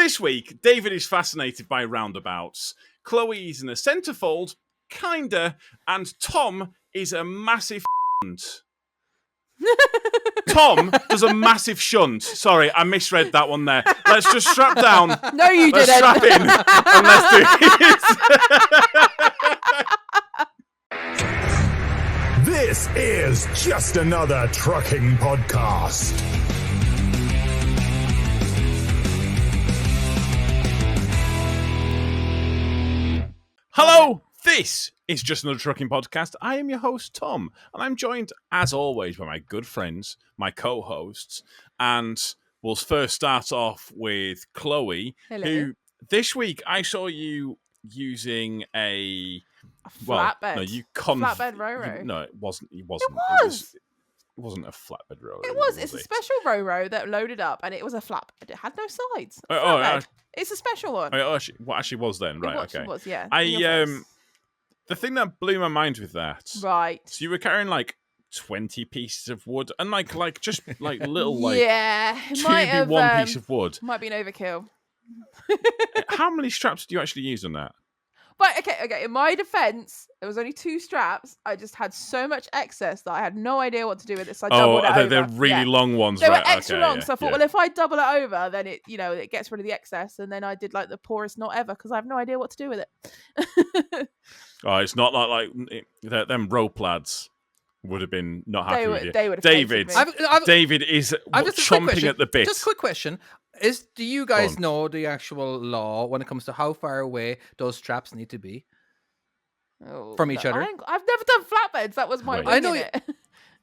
This week, David is fascinated by roundabouts. Chloe is in a centerfold, kinda, and Tom is a massive shunt. Tom does a massive shunt. Sorry, I misread that one there. Let's just strap down. No, you Let's didn't. strap in and let's do this. This is just another trucking podcast. Hello, this is Just Another Trucking Podcast. I am your host, Tom, and I'm joined, as always, by my good friends, my co-hosts, and we'll first start off with Chloe, Hello. who this week I saw you using a flatbed. No, you Flatbed Ro-Ro. No, it wasn't. It wasn't a flatbed Ro-Ro. It was. It's a special Ro-Ro that loaded up, and it was a flatbed. It had no sides. It's a special one. What actually was then? Right, okay. It was, yeah. The thing that blew my mind with that. Right. So you were carrying like 20 pieces of wood and like just like little like yeah, one piece of wood. Might be an overkill. How many straps do you actually use on that? But okay. In my defense, it was only 2 straps. I just had so much excess that I had no idea what to do with it. So I doubled it over. They're really long ones. They right? were extra long. Yeah, So I thought, well, if I double it over, then it gets rid of the excess. And then I did like the poorest knot ever because I have no idea what to do with it. It's not like them rope lads would have been not happy with you. They would have David. David is chomping at the bit. Just a quick question. Do you guys know the actual law when it comes to how far away those straps need to be from each other? I've never done flatbeds. That was my. I know it.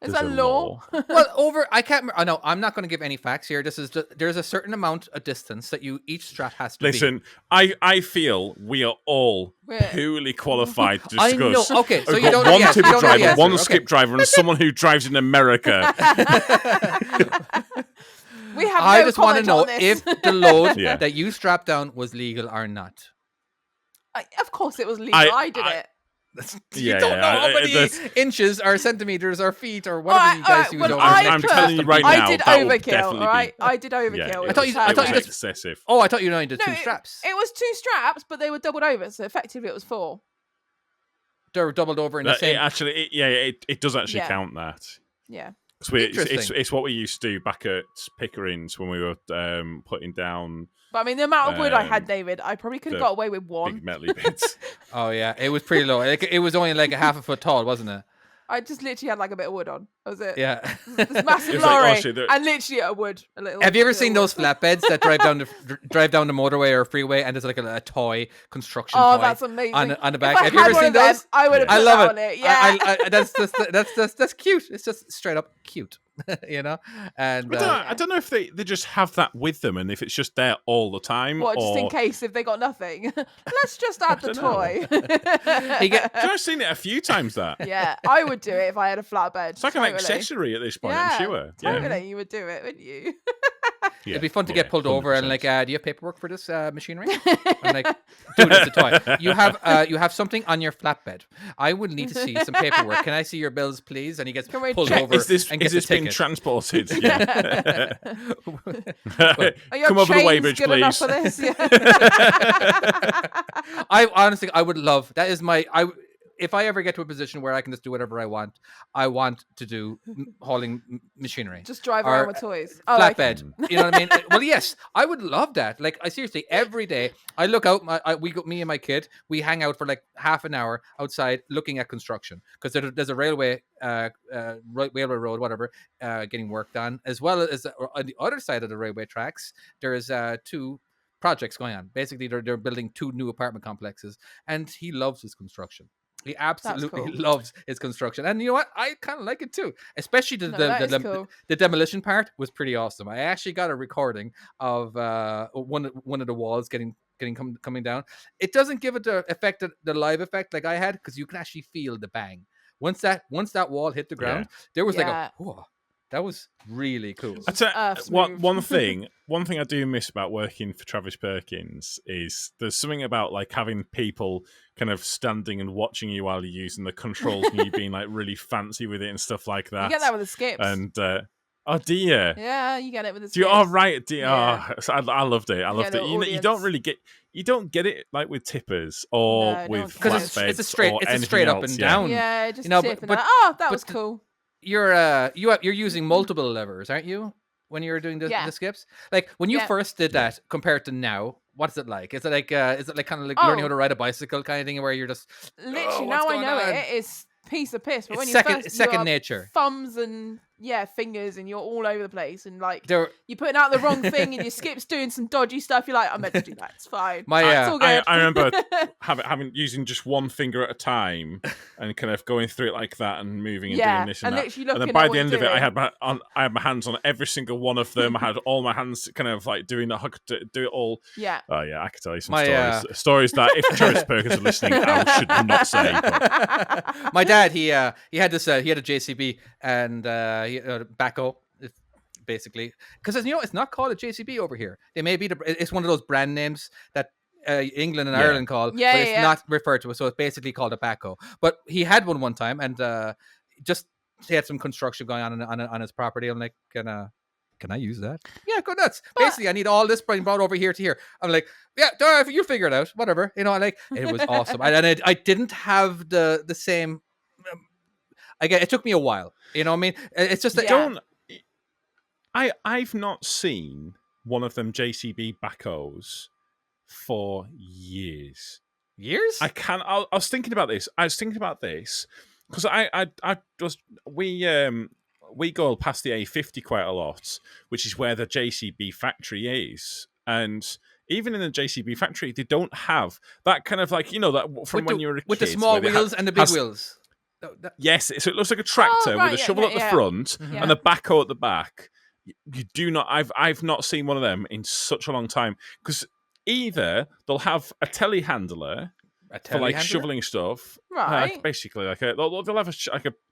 Is that law? Well, I can't. I know. I'm not going to give any facts here. There's a certain amount of distance that each strap has to be. Listen, I feel we are all poorly qualified to discuss. I know. Okay, so you don't one know. tip driver, one skip driver, and someone who drives in America. I just want to know if the load that you strapped down was legal or not. Of course, it was legal. I did it. You don't know how many inches or centimeters or feet or whatever you guys use. I'm telling you right now, I did overkill. All right, I did overkill. I thought you just excessive. Oh, I thought you only did 2 straps. It was 2 straps, but they were doubled over, so effectively it was 4. They were doubled over in the same. It does actually count that. Yeah. It's what we used to do back at Pickering's when we were putting down. But I mean, the amount of wood I had, David, I probably could have got away with 1. Big metally bits. Oh yeah, it was pretty low. It was only like a half a foot tall, wasn't it? I just literally had like a bit of wood on. That was it. Yeah. This massive lorry and literally a wood. Have you ever seen those flatbeds that drive down the motorway or freeway and there's like a toy construction toy? That's amazing. On the back. Have you ever seen those? I would have put that on it. Yeah. That's cute. It's just straight up cute. You know, and I don't know if they just have that with them and if it's just there all the time. What, just in case if they got nothing? Let's just add the toy. I've seen it a few times. That I would do it if I had a flatbed. It's like an accessory at this point. I'm sure. Totally, you would do it, wouldn't you? It'd be fun to get pulled over and like, do you have paperwork for this machinery? I'm like, dude, it's a toy. You have something on your flatbed. I would need to see some paperwork. Can I see your bills, please? And he gets pulled over and gets a ticket. Transported. Are your Come over the weighbridge, good please. enough for this? Yeah. I would love that. Is my if I ever get to a position where I can just do whatever I want to do hauling machinery. Just drive around with toys. Flatbed. You know what I mean? Well, yes, I would love that. Like, I seriously, every day I look out. Me and my kid, we hang out for like half an hour outside looking at construction because there's a railway road, whatever, getting worked on, as well as on the other side of the railway tracks. There is 2 projects going on. Basically, they're building 2 new apartment complexes, and he loves his construction. He absolutely loves his construction, and you know what? I kind of like it too. Especially the demolition part was pretty awesome. I actually got a recording of one of the walls coming down. It doesn't give it the live effect like I had because you can actually feel the bang once that wall hit the ground. There was like a whoa. That was really cool. One thing I do miss about working for Travis Perkins is there's something about like having people kind of standing and watching you while you're using the controls and you being like really fancy with it and stuff like that. You get that with the skips. And Oh dear. Yeah, you get it with the Do you? skips. Oh right. Yeah. So I loved it. I loved it. little You don't audience. really get. You don't get it like with tippers or No, no one with cares. Because it's a flatbeds straight, or it's a anything straight up else, and yeah. down. Yeah, just You know, tip but- and like, oh, that but was the- cool. You're using multiple levers, aren't you? When you're doing the Yeah. skips, like when you Yeah. first did that compared to now, what's it like? Is it like kind of like Oh. learning how to ride a bicycle kind of thing, where you're just Literally, what's now I going know on? it. It's piece of piss. But It's when second- you first, second you are nature. thumbs and fingers, and you're all over the place, and like there? you're putting out the wrong thing, and your skip's doing some dodgy stuff. You're like, I'm meant to do that. It's fine. My It's all good. I remember having using just one finger at a time and kind of going through it like that and moving and Yeah, doing this and and that. literally And then looking by at the what end you're of it, I doing. had my hands on every single one of them. I had all my hands kind of like doing that. I could do it all. Yeah. Oh yeah, I could tell you some My, stories that if Travis Perkins are listening, I should not say. But My dad, he had this, he had a JCB and he backhoe, basically, because it's not called a JCB over here. They may be it's one of those brand names that England and Yeah. Ireland call, Yeah, but yeah, it's yeah. not referred to. So it's basically called a backhoe. But he had one time, and just he had some construction going on his property. I'm like, can I use that? Yeah, go nuts. Basically, I need all this being brought over here to here. I'm like, yeah, you figure it out, whatever. Like it was awesome. I didn't have the same. Again, it took me a while. You know what I mean? It's just that Yeah. I've not seen one of them JCB backhoes for years. years. I was thinking about this. Because we go past the A50 quite a lot, which is where the JCB factory is, and even in the JCB factory, they don't have that kind of like that from when you were a kid with the small where they wheels and the big wheels. Yes, so it looks like a tractor right, with a yeah, shovel okay, at the yeah. front Yeah. and a backhoe at the back. You do not. I've not seen one of them in such a long time, because either they'll have a telehandler for like shoveling stuff, Right. basically like they'll have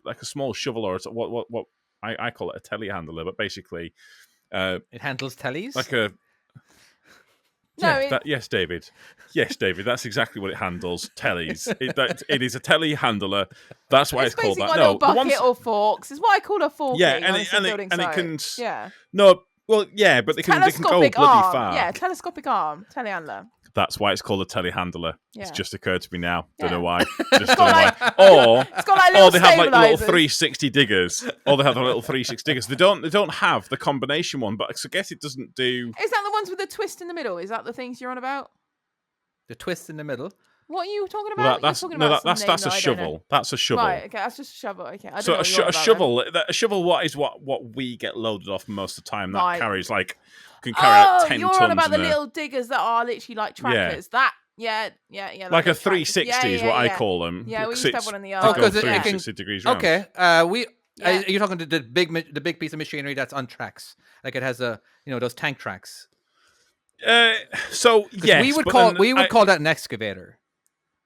like a small shovel, or what I call it a telehandler, but basically It handles tellies. like a No, yes, David, that's exactly what it handles. Tellies. It is a telehandler. That's why it's called basically that. got a No, little the bucket ones. or forks. It's what I call a fork. Yeah, and it can. Yeah. No, well, yeah, but they can go bloody Telescopic arm. far. Yeah, telescopic arm. Telehandler. That's why it's called a telehandler. It's Yeah. just occurred to me now. Don't Yeah. know why. Just don't know got why. Or It's got like little they have like little stabilizers. 360 diggers. Or they have the little 360 diggers. They don't have the combination one, but I guess it doesn't do. Is that the ones with the twist in the middle? Is that the things you're on about? the twist in the middle. What are you talking about? Well, You're that's talking no, about that's some name a that I don't know. shovel. That's a shovel. Right. Okay, that's just a shovel. Okay. I don't So know a what you're on about shovel, a shovel, what we get loaded off most of the time, that Right. carries like can then. carry out 10 you're tons. on about the in a- little diggers that are literally like trackers. That. Yeah. like a those tractors. 360 is Yeah, what I yeah. call them. Yeah, we because used to have it's- one in the they yard. go Oh, 'cause it can- 360 degrees round. Okay. Yeah. You're talking to the big piece of machinery that's on tracks, like it has those tank tracks. So 'Cause yes, we would but call then call that an excavator.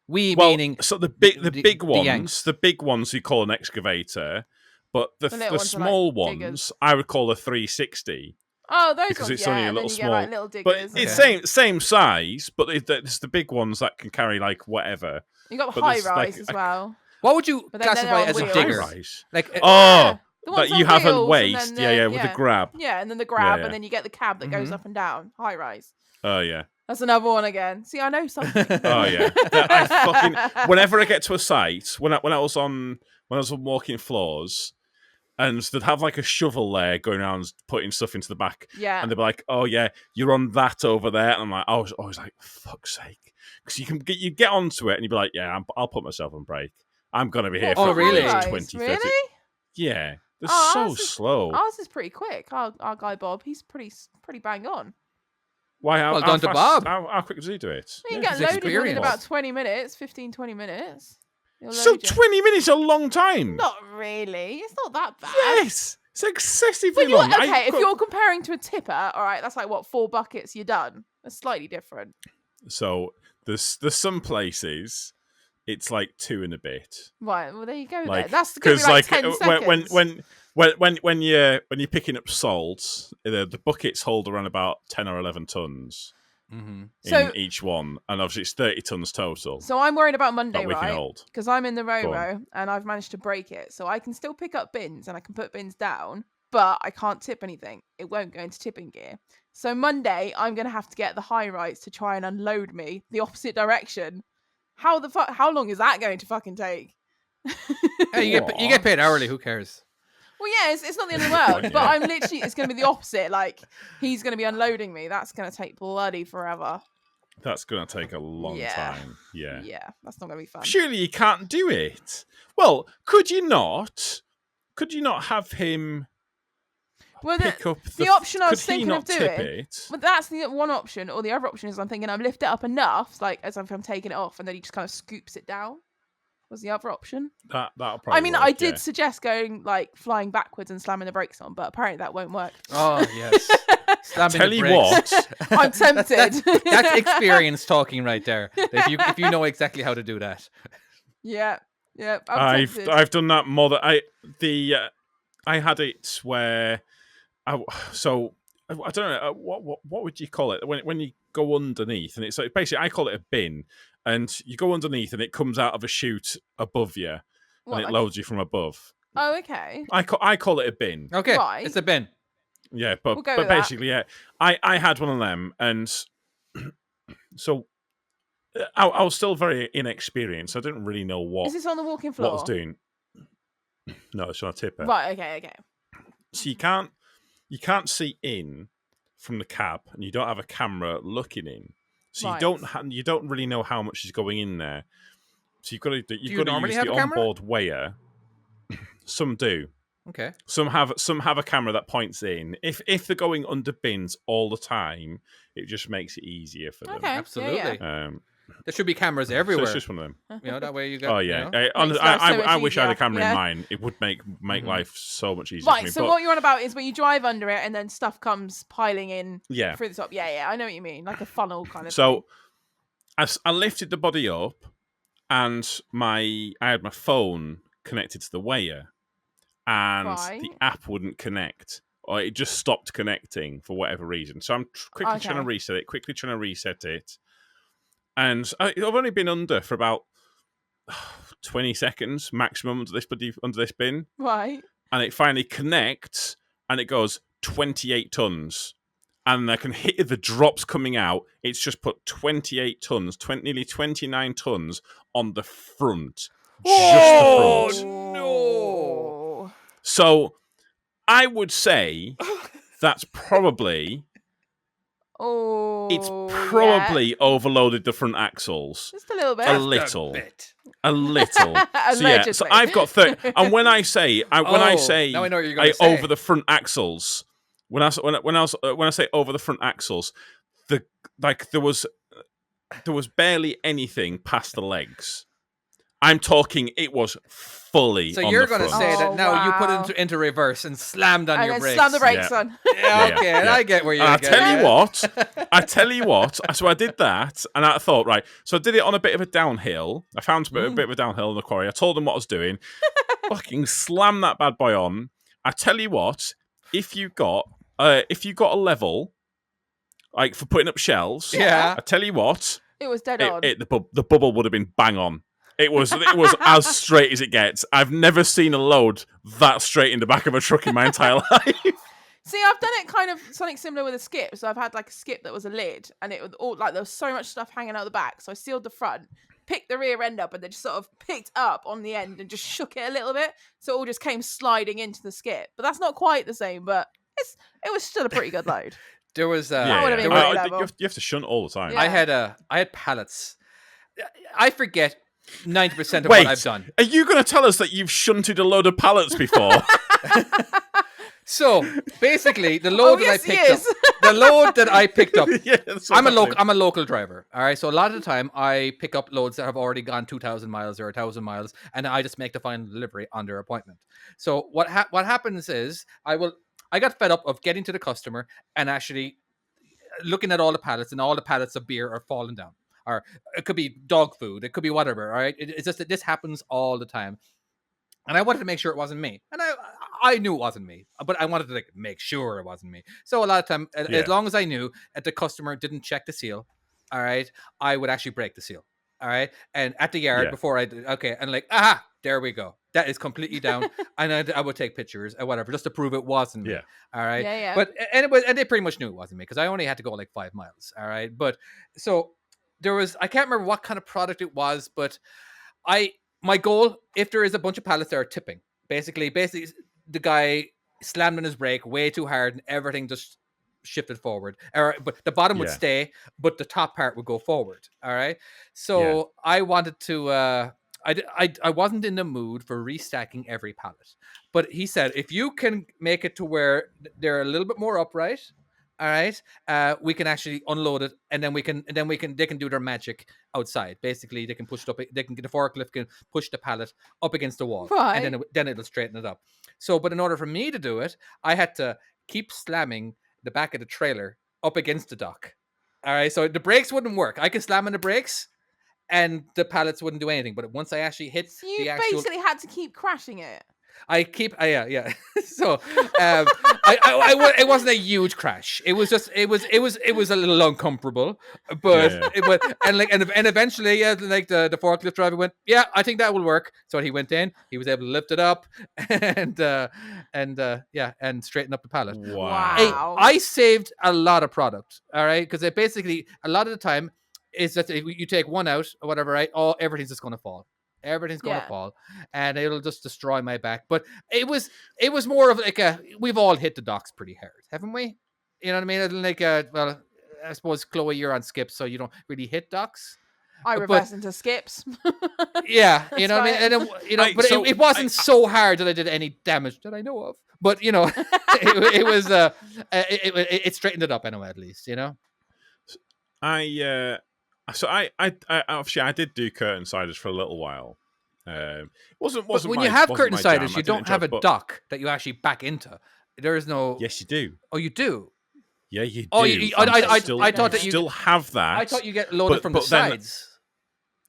Meaning so the big the ones, Yanks. the big ones you call an excavator, but the little ones are like small diggers. ones I would call a 360 Oh, those because ones. it's only a and little then you small. get like little But diggers. it's Okay. same size, but it's the big ones that can carry like whatever. You got but high there's, rise like, as a- well. what would you But then they're classify on as a wheels. digger? High-rise. Like Oh, The ones that you on have a wheels, and waist, then with the grab. Yeah, and then the grab, yeah. and then you get the cab that goes Mhm. up and down. High rise. Oh yeah. That's another one again. See, I know something. Oh yeah. I fucking whenever I get to a site, when I was on walking floors, and they'd have like a shovel there going around putting stuff into the back, Yeah. and they'd be like, "Oh yeah, you're on that over there," and I'm like, I was like, "Fuck's sake," because you get onto it and you'd be like, "Yeah, I'll put myself on break. I'm gonna be here Oh, for really? at least High 20, rise, 30. really? Yeah, they're Oh, so ours is- slow. Ours is pretty quick. Our guy Bob, he's pretty bang on. Why? How, Well how done to fast- Bob. How quick does he do it? You Yeah, can he's get loaded within experienced. about 20 minutes, 15, 20 minutes. He'll So load you. 20 minutes is a long time. Not really. It's not that bad. Yes, it's excessively But long. okay, if you're comparing to a tipper, all right, that's like what, 4 buckets, you're done. That's slightly different. So there's some places it's like 2 and a bit. Right, well there you go. Like then. That's gonna be like 10 seconds. when you're picking up salt, the buckets hold around about 10 or 11 tons Mm-hmm. in So- each one, and obviously it's 30 tons total So I'm worried about Monday, that we can right? hold. Because I'm in the Go on. row and I've managed to break it, so I can still pick up bins and I can put bins down. but I can't tip anything. It won't go into tipping gear. So Monday, I'm going to have to get the high rights to try and unload me the opposite direction. How long is that going to fucking take? Hey, you get paid hourly. Who cares? Well, yeah, it's not the end of the world, but I'm literally, it's going to be the opposite. Like, he's going to be unloading me. That's going to take bloody forever. That's going to take a long time. Yeah. Yeah, that's not going to be fun. Surely you can't do it. Well, could you not? Could you not have him pick up the option I was thinking of doing? It? But that's the one option, or the other option is I'm thinking I lift it up enough, like as if I'm taking it off, and then he just kind of scoops it down. Was the other option? That'll probably I mean, work, I did suggest going like flying backwards and slamming the brakes on, but apparently that won't work. Oh yes, slamming Tell the you brakes. what, I'm tempted. That's experience talking right there. If you know exactly how to do that. Yeah. I've done that more than I had it where I don't know what would you call it when you go underneath, and it's like basically I call it a bin, and you go underneath and it comes out of a chute above you, and it loads you from above. Oh, okay. I call it a bin. Okay, right. It's a bin. Yeah, but basically, yeah, I had one of them, and so I was still very inexperienced. I didn't really know what. Is this on the walking floor? What I was doing. No, it's on a tipper. Right. Okay. So you can't see in from the cab, and you don't have a camera looking in, so you don't really know how much is going in there. So you've got to use the onboard weigher. Some do. Okay. Some have a camera that points in. If they're going under bins all the time, it just makes it easier for them. Okay. Absolutely. Yeah. There should be cameras everywhere. So it's just one of them. You know, that way you got. Oh yeah. You know? I wish I had a camera in mine. It would make life so much easier. Right. For me. So what you're on about is when you drive under it and then stuff comes piling in. Yeah. Through the top. Yeah. I know what you mean. Like a funnel kind of. So I lifted the body up, and I had my phone connected to the weigher, and the app wouldn't connect, or it just stopped connecting for whatever reason. So I'm quickly trying to reset it. And I've only been under for about 20 seconds maximum under this bin. Right. And it finally connects, and it goes 28 tons. And I can hear the drops coming out. It's just put 28 tons, nearly 29 tons on the front. Just the front. No. So I would say that's probably... It's probably overloaded the front axles. Just a little bit. A little. So I've got 30. And when I say now I know what you're going to say. over the front axles, when I say over the front axles, there was barely anything past the legs. I'm talking, it was fully. So on you're going to say that now you put it into reverse and slammed on your brakes. Slam the brakes on. Yeah, I get where you're going. I tell you what. So I did that, and I thought, right. So I did it on a bit of a downhill. I found a bit of a downhill in the quarry. I told them what I was doing. Fucking slam that bad boy on. I tell you what. If you got a level, like for putting up shelves, I tell you what. It was dead on. The bubble would have been bang on. It was as straight as it gets. I've never seen a load that straight in the back of a truck in my entire life. See, I've done it kind of something similar with a skip. So I've had like a skip that was a lid, and it was all like there was so much stuff hanging out the back. So I sealed the front, picked the rear end up, and then just sort of picked up on the end and just shook it a little bit, so it all just came sliding into the skip. But that's not quite the same. But it was still a pretty good load. There was you have to shunt all the time. Yeah. I had pallets. I forget 90% of what I've done. Are you going to tell us that you've shunted a load of pallets before? So basically, the load that I picked up. I'm a local driver. All right. So a lot of the time, I pick up loads that have already gone 2,000 miles or 1,000 miles, and I just make the final delivery on their appointment. So what happens is I got fed up of getting to the customer and actually looking at all the pallets, and all the pallets of beer are falling down. Or it could be dog food. It could be whatever. All right. It's just that this happens all the time. And I wanted to make sure it wasn't me. And I knew it wasn't me, but I wanted to make sure it wasn't me. So a lot of time, as long as I knew that the customer didn't check the seal, all right, I would actually break the seal. All right. And at the yard before I did, okay. And there we go. That is completely down. And I would take pictures or whatever just to prove it wasn't me. Yeah. All right. Yeah. But and they pretty much knew it wasn't me because I only had to go like 5 miles. All right. But so there was, I can't remember what kind of product it was, but my goal, if there is a bunch of pallets that are tipping, basically the guy slammed on his brake way too hard and everything just shifted forward. But the bottom would stay, but the top part would go forward. All right. So I wanted to I wasn't in the mood for restacking every pallet. But he said if you can make it to where they're a little bit more upright, all right, we can actually unload it, and then they can do their magic outside. Basically, they can push it up. The forklift can push the pallet up against the wall, Right. and then it'll straighten it up. So, but in order for me to do it, I had to keep slamming the back of the trailer up against the dock. All right, so the brakes wouldn't work. I could slam on the brakes, and the pallets wouldn't do anything. But once I actually hit So you the actual, basically had to keep crashing it. yeah. So, it wasn't a huge crash. It was just, it was a little uncomfortable, but it was, and eventually, like the forklift driver went, yeah, I think that will work. So he went in, he was able to lift it up, and straighten up the pallet. Wow. I saved a lot of product. All right, because it basically a lot of the time is that if you take one out or whatever, right? Everything's just going to fall. Everything's going to fall, and it'll just destroy my back. But it was more of like we've all hit the docks pretty hard, haven't we? You know what I mean? Like well, I suppose Chloe, you're on skips, so you don't really hit docks. I reverse into skips. Yeah, you know what I mean. And it wasn't so hard that I did any damage that I know of. But you know, it was it straightened it up anyway. At least you know. So I obviously I did do curtain Ciders for a little while. Wasn't but when my, you have wasn't curtain my Ciders, jam. you don't have a dock that you actually back into. There is no. Yes, you do. Oh, you do. Yeah, you do. Oh, I thought that you still have that. I thought you get loaded from the sides.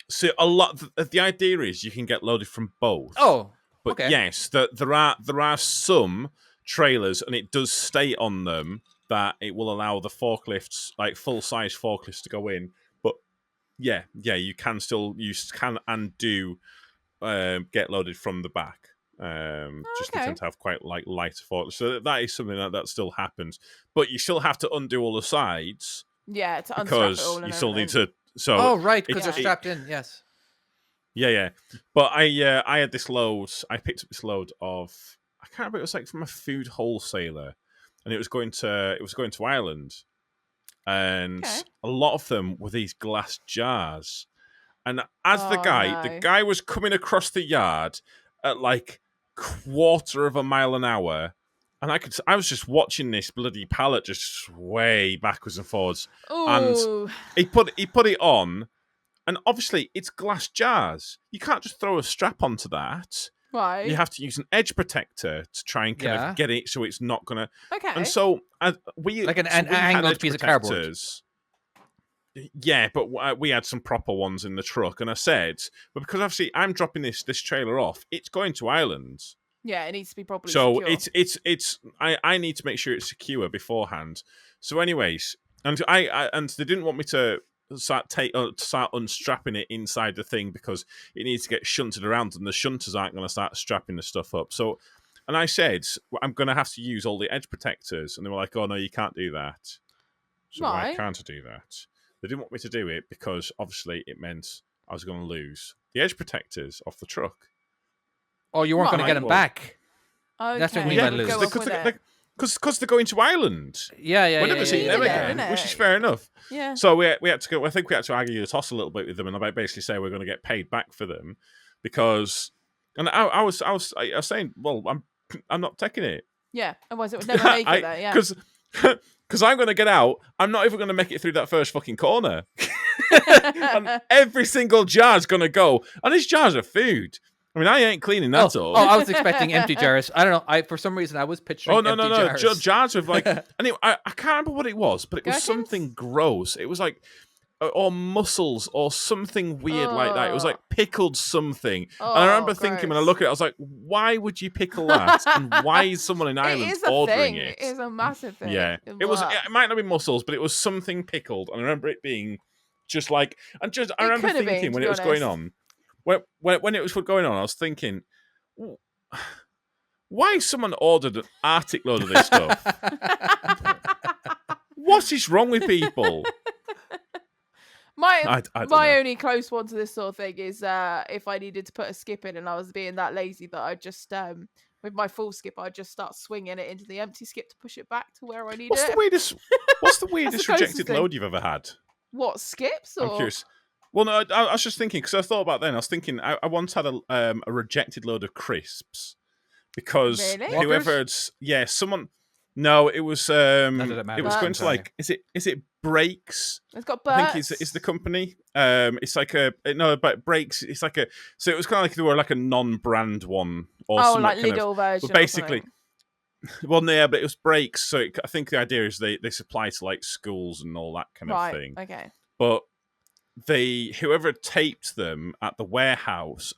So a lot. The idea is you can get loaded from both. Oh, but okay. Yes, there are some trailers, and it does state on them that it will allow the forklifts, like full size forklifts, to go in. But yeah, you can and do get loaded from the back. Just they tend to have quite like lighter forklifts, so that is something that still happens. But you still have to undo all the sides. Yeah, to unstrap because it all and you still need everything. to. So oh right, because they're strapped in. Yes. Yeah. But I had this load. I picked up this load of, I can't remember. It was like from a food wholesaler, and it was going to Ireland, and a lot of them were these glass jars. And as the guy was coming across the yard at like 1/4 mile an hour, and I was just watching this bloody pallet just sway backwards and forwards. Ooh. And he put it on, and obviously it's glass jars. You can't just throw a strap onto that. Right. You have to use an edge protector to try and kind of get it so it's not gonna. Okay. And so we like an angled piece of cardboard. Yeah, but we had some proper ones in the truck, and I said, but because obviously I'm dropping this trailer off, it's going to Ireland. Yeah, it needs to be properly secure. So I need to make sure it's secure beforehand. So, anyways, and they didn't want me to start unstrapping it inside the thing because it needs to get shunted around, and the shunters aren't going to start strapping the stuff up. So, and I said, I'm going to have to use all the edge protectors, and they were like, "Oh no, you can't do that." So why can't I do that? They didn't want me to do it because obviously it meant I was going to lose the edge protectors off the truck. Oh, you weren't going to get them back. Okay. That's what we mean by lose. Because they're going to Ireland. Yeah. We're never seeing them again, which is fair enough. Yeah. So we had to go. I think we had to argue the toss a little bit with them, and I basically say we're going to get paid back for them because. And I was saying, well, I'm not taking it. Yeah, otherwise it would never make it there. Yeah. Because I'm going to get out. I'm not even going to make it through that first fucking corner. And every single jar's going to go. And these jars are food. I mean, I ain't cleaning that up. Oh, I was expecting empty jars. I don't know. For some reason, I was picturing empty jars. Jars with like... Anyway, I can't remember what it was, but it was something gross. It was like... Or mussels or something weird like that. It was like pickled something. And I remember thinking when I look at it, I was like, why would you pickle that? And why is someone in Ireland ordering it? It is a massive thing. Yeah. It might not be mussels, but it was something pickled. And I remember it being just like... I remember thinking when it was going on, when it was going on, I was thinking, why someone ordered an Arctic load of this stuff? What is wrong with people? My I don't know. only close one to this sort of thing is if I needed to put a skip in and I was being that lazy that I just with my full skip I'd just start swinging it into the empty skip to push it back to where I need What's it. the weirdest closest rejected thing. load you've ever had? What, skips or? I'm curious. Well, no, I was just thinking because I thought about then. I was thinking I once had a rejected load of crisps because Really? whoever had someone. No, it was doesn't matter. it was I'm going to sorry. like is it Breaks? It's got I birds. think is the company. It's like but Breaks. It's like so it was kind of like they were like a non-brand one or Oh, something like kind Lidl of, version. but basically. Well, no, yeah, but it was Breaks. So I think the idea is they supply to like schools and all that kind of thing. Okay. But whoever had taped them at the warehouse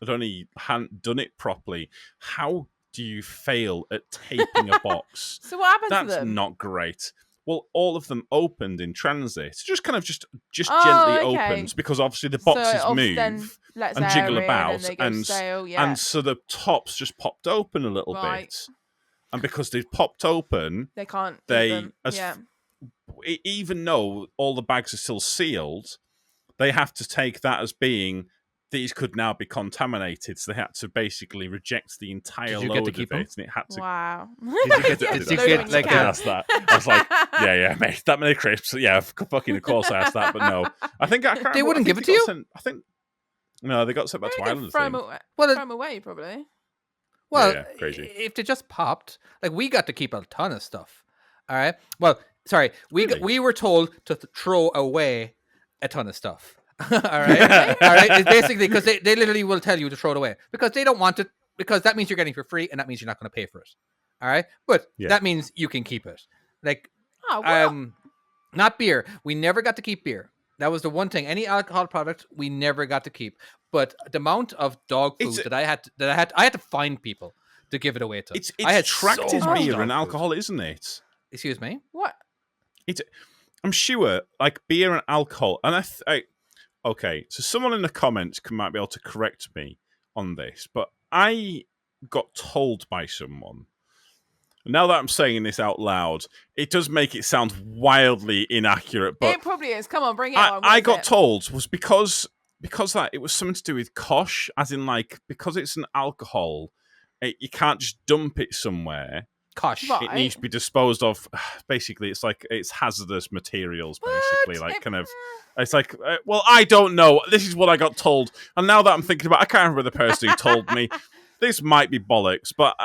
hadn't done it properly. How do you fail at taping a box? So what happened to That's them? not great. Well, all of them opened in transit. Just kind of just Oh, gently okay. opens because obviously the So boxes it often move lets and air jiggle in about, and they go and stale. Yeah. and so the tops just popped open a little Right. bit. And because they've popped open, They can't. eat they them. as Yeah. even though all the bags are still sealed, they have to take that as being these could now be contaminated. So they had to basically reject the entire Did you load get to of keep it, them? and it had to. Wow. Did you get like I asked that. I was like, yeah, mate, that many crisps. Yeah, fucking, of course I asked that, but no. I think I can't. They wouldn't give it to you? I think no, they got sent back to Ireland. Throw I them think. away. Well, Throw 'em away, probably. Well, Yeah, crazy. if they just popped, like we got to keep a ton of stuff. All right. Well, sorry, Really? we were told to throw away a ton of stuff. All right. All right. It's basically because they literally will tell you to throw it away because they don't want it because that means you're getting it for free and that means you're not going to pay for it. All right. But Yeah. that means you can keep it. Like, Oh, what? not beer. We never got to keep beer. That was the one thing. Any alcohol product we never got to keep. But the amount of dog food that I had to find people to give it away to. It's I had tracted so much beer dog and food. alcohol, isn't it? Excuse me. What? I'm sure, like beer and alcohol, and okay, so someone in the comments might be able to correct me on this, but I got told by someone. Now that I'm saying this out loud, it does make it sound wildly inaccurate, but It probably is. Come on, bring it on. I What got is it? told was because that it was something to do with kosh, as in like because it's an alcohol, you can't just dump it somewhere. Kosh. Right. It needs to be disposed of. Basically, it's hazardous materials. Basically, What? like kind of. It's like, well, I don't know. This is what I got told, and now that I'm thinking about, I can't remember the person who told me. This might be bollocks, but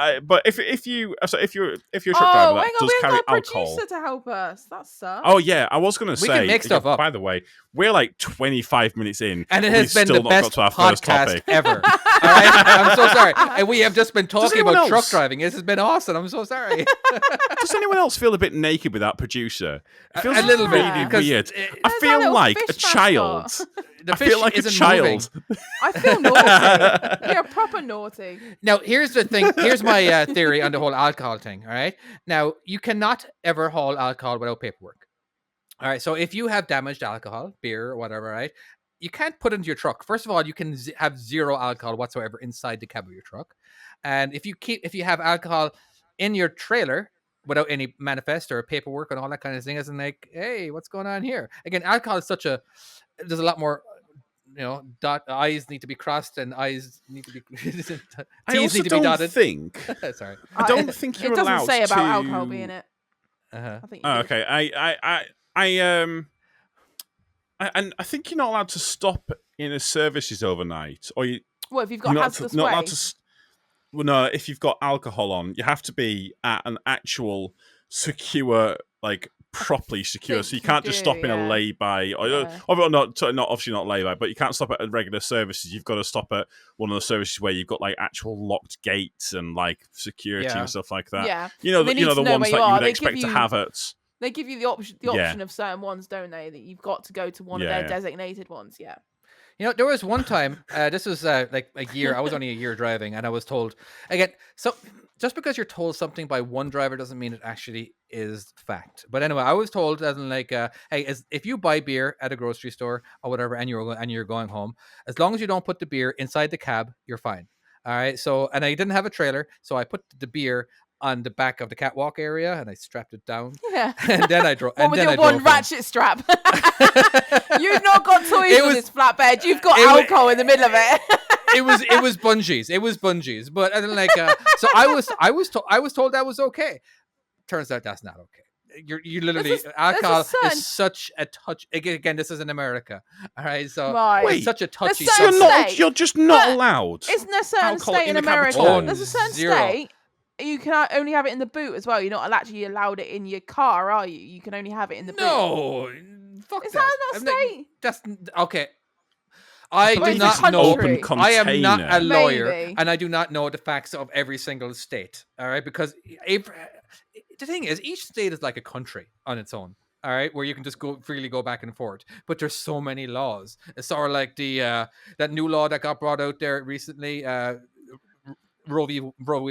if you're a truck driver Oh, that hang on. does We carry haven't got a alcohol. producer to help us. That sucks. Oh yeah, I was going to We say. can make stuff up. By the way, we're like 25 minutes in, And it we've has been still the not best got to our first podcast topic. ever. All right? I'm so sorry. And we have just been talking anyone about truck else- driving. This has been awesome. I'm so sorry. Does anyone else feel a bit naked with that producer? It feels a little bit. really because weird. it- I There's that feel little like a fish child. mascot. the I fish feel like a isn't child. moving. I feel naughty. You're proper naughty. Now, here's the thing. Here's my theory on the whole alcohol thing. All right. Now, you cannot ever haul alcohol without paperwork. All right. So if you have damaged alcohol, beer or whatever, right, you can't put it into your truck. First of all, you can have zero alcohol whatsoever inside the cab of your truck. And if you have alcohol in your trailer without any manifest or paperwork and all that kind of thing, as in like, hey, what's going on here? Again, alcohol is there's a lot more. I's need to be crossed and I's need to be T's I also need to be don't dotted. think. Sorry. I don't think you're It doesn't allowed say about to... alcohol being it. Uh-huh. I think. You Oh, did. okay. I think you're not allowed to stop in a services overnight, or Well, if you've you're got not, hazardous not allowed waste. to. Well, no, if you've got alcohol on, you have to be at an actual secure, like properly secure. think So you you can't just do, stop in a yeah. lay-by, or Yeah. not obviously not lay-by, but you can't stop at regular services. You've got to stop at one of the services where you've got like actual locked gates and like security Yeah. and stuff like that. Yeah. You know, They the need to know ones where that you you are. would They expect give to you- have at. They give you the option Yeah. of certain ones, don't they? That you've got to go to one of their designated ones. Yeah. There was one time, this was like a year, I was only a year driving, and I was told, again, so just because you're told something by one driver doesn't mean it actually is fact. But anyway, I was told, as in like, hey, if you buy beer at a grocery store or whatever, and you're going home, as long as you don't put the beer inside the cab, you're fine. All right. So, and I didn't have a trailer, so I put the beer on the back of the catwalk area, and I strapped it down. Yeah. And then I drove. What with your one ratchet strap? You've not got toys on this flatbed. You've got alcohol in the middle of it. It was bungees. But I didn't like. So I was told that was okay. Turns out that's not okay. You literally alcohol is such a touch. Again, this is in America. All right. So it's such a touchy. You're just not allowed. Isn't there a certain state in America? There's a certain state. You can only have it in the boot as well. You're not actually allowed it in your car, are you? You can only have it in the boot. No, fuck is that. Is that not state? That's okay. I do not know. I am not a lawyer, Maybe. and I do not know the facts of every single state. All right, because the thing is, each state is like a country on its own. All right, where you can just freely go back and forth. But there's so many laws. It's sort of like the that new law that got brought out there recently. Roe v.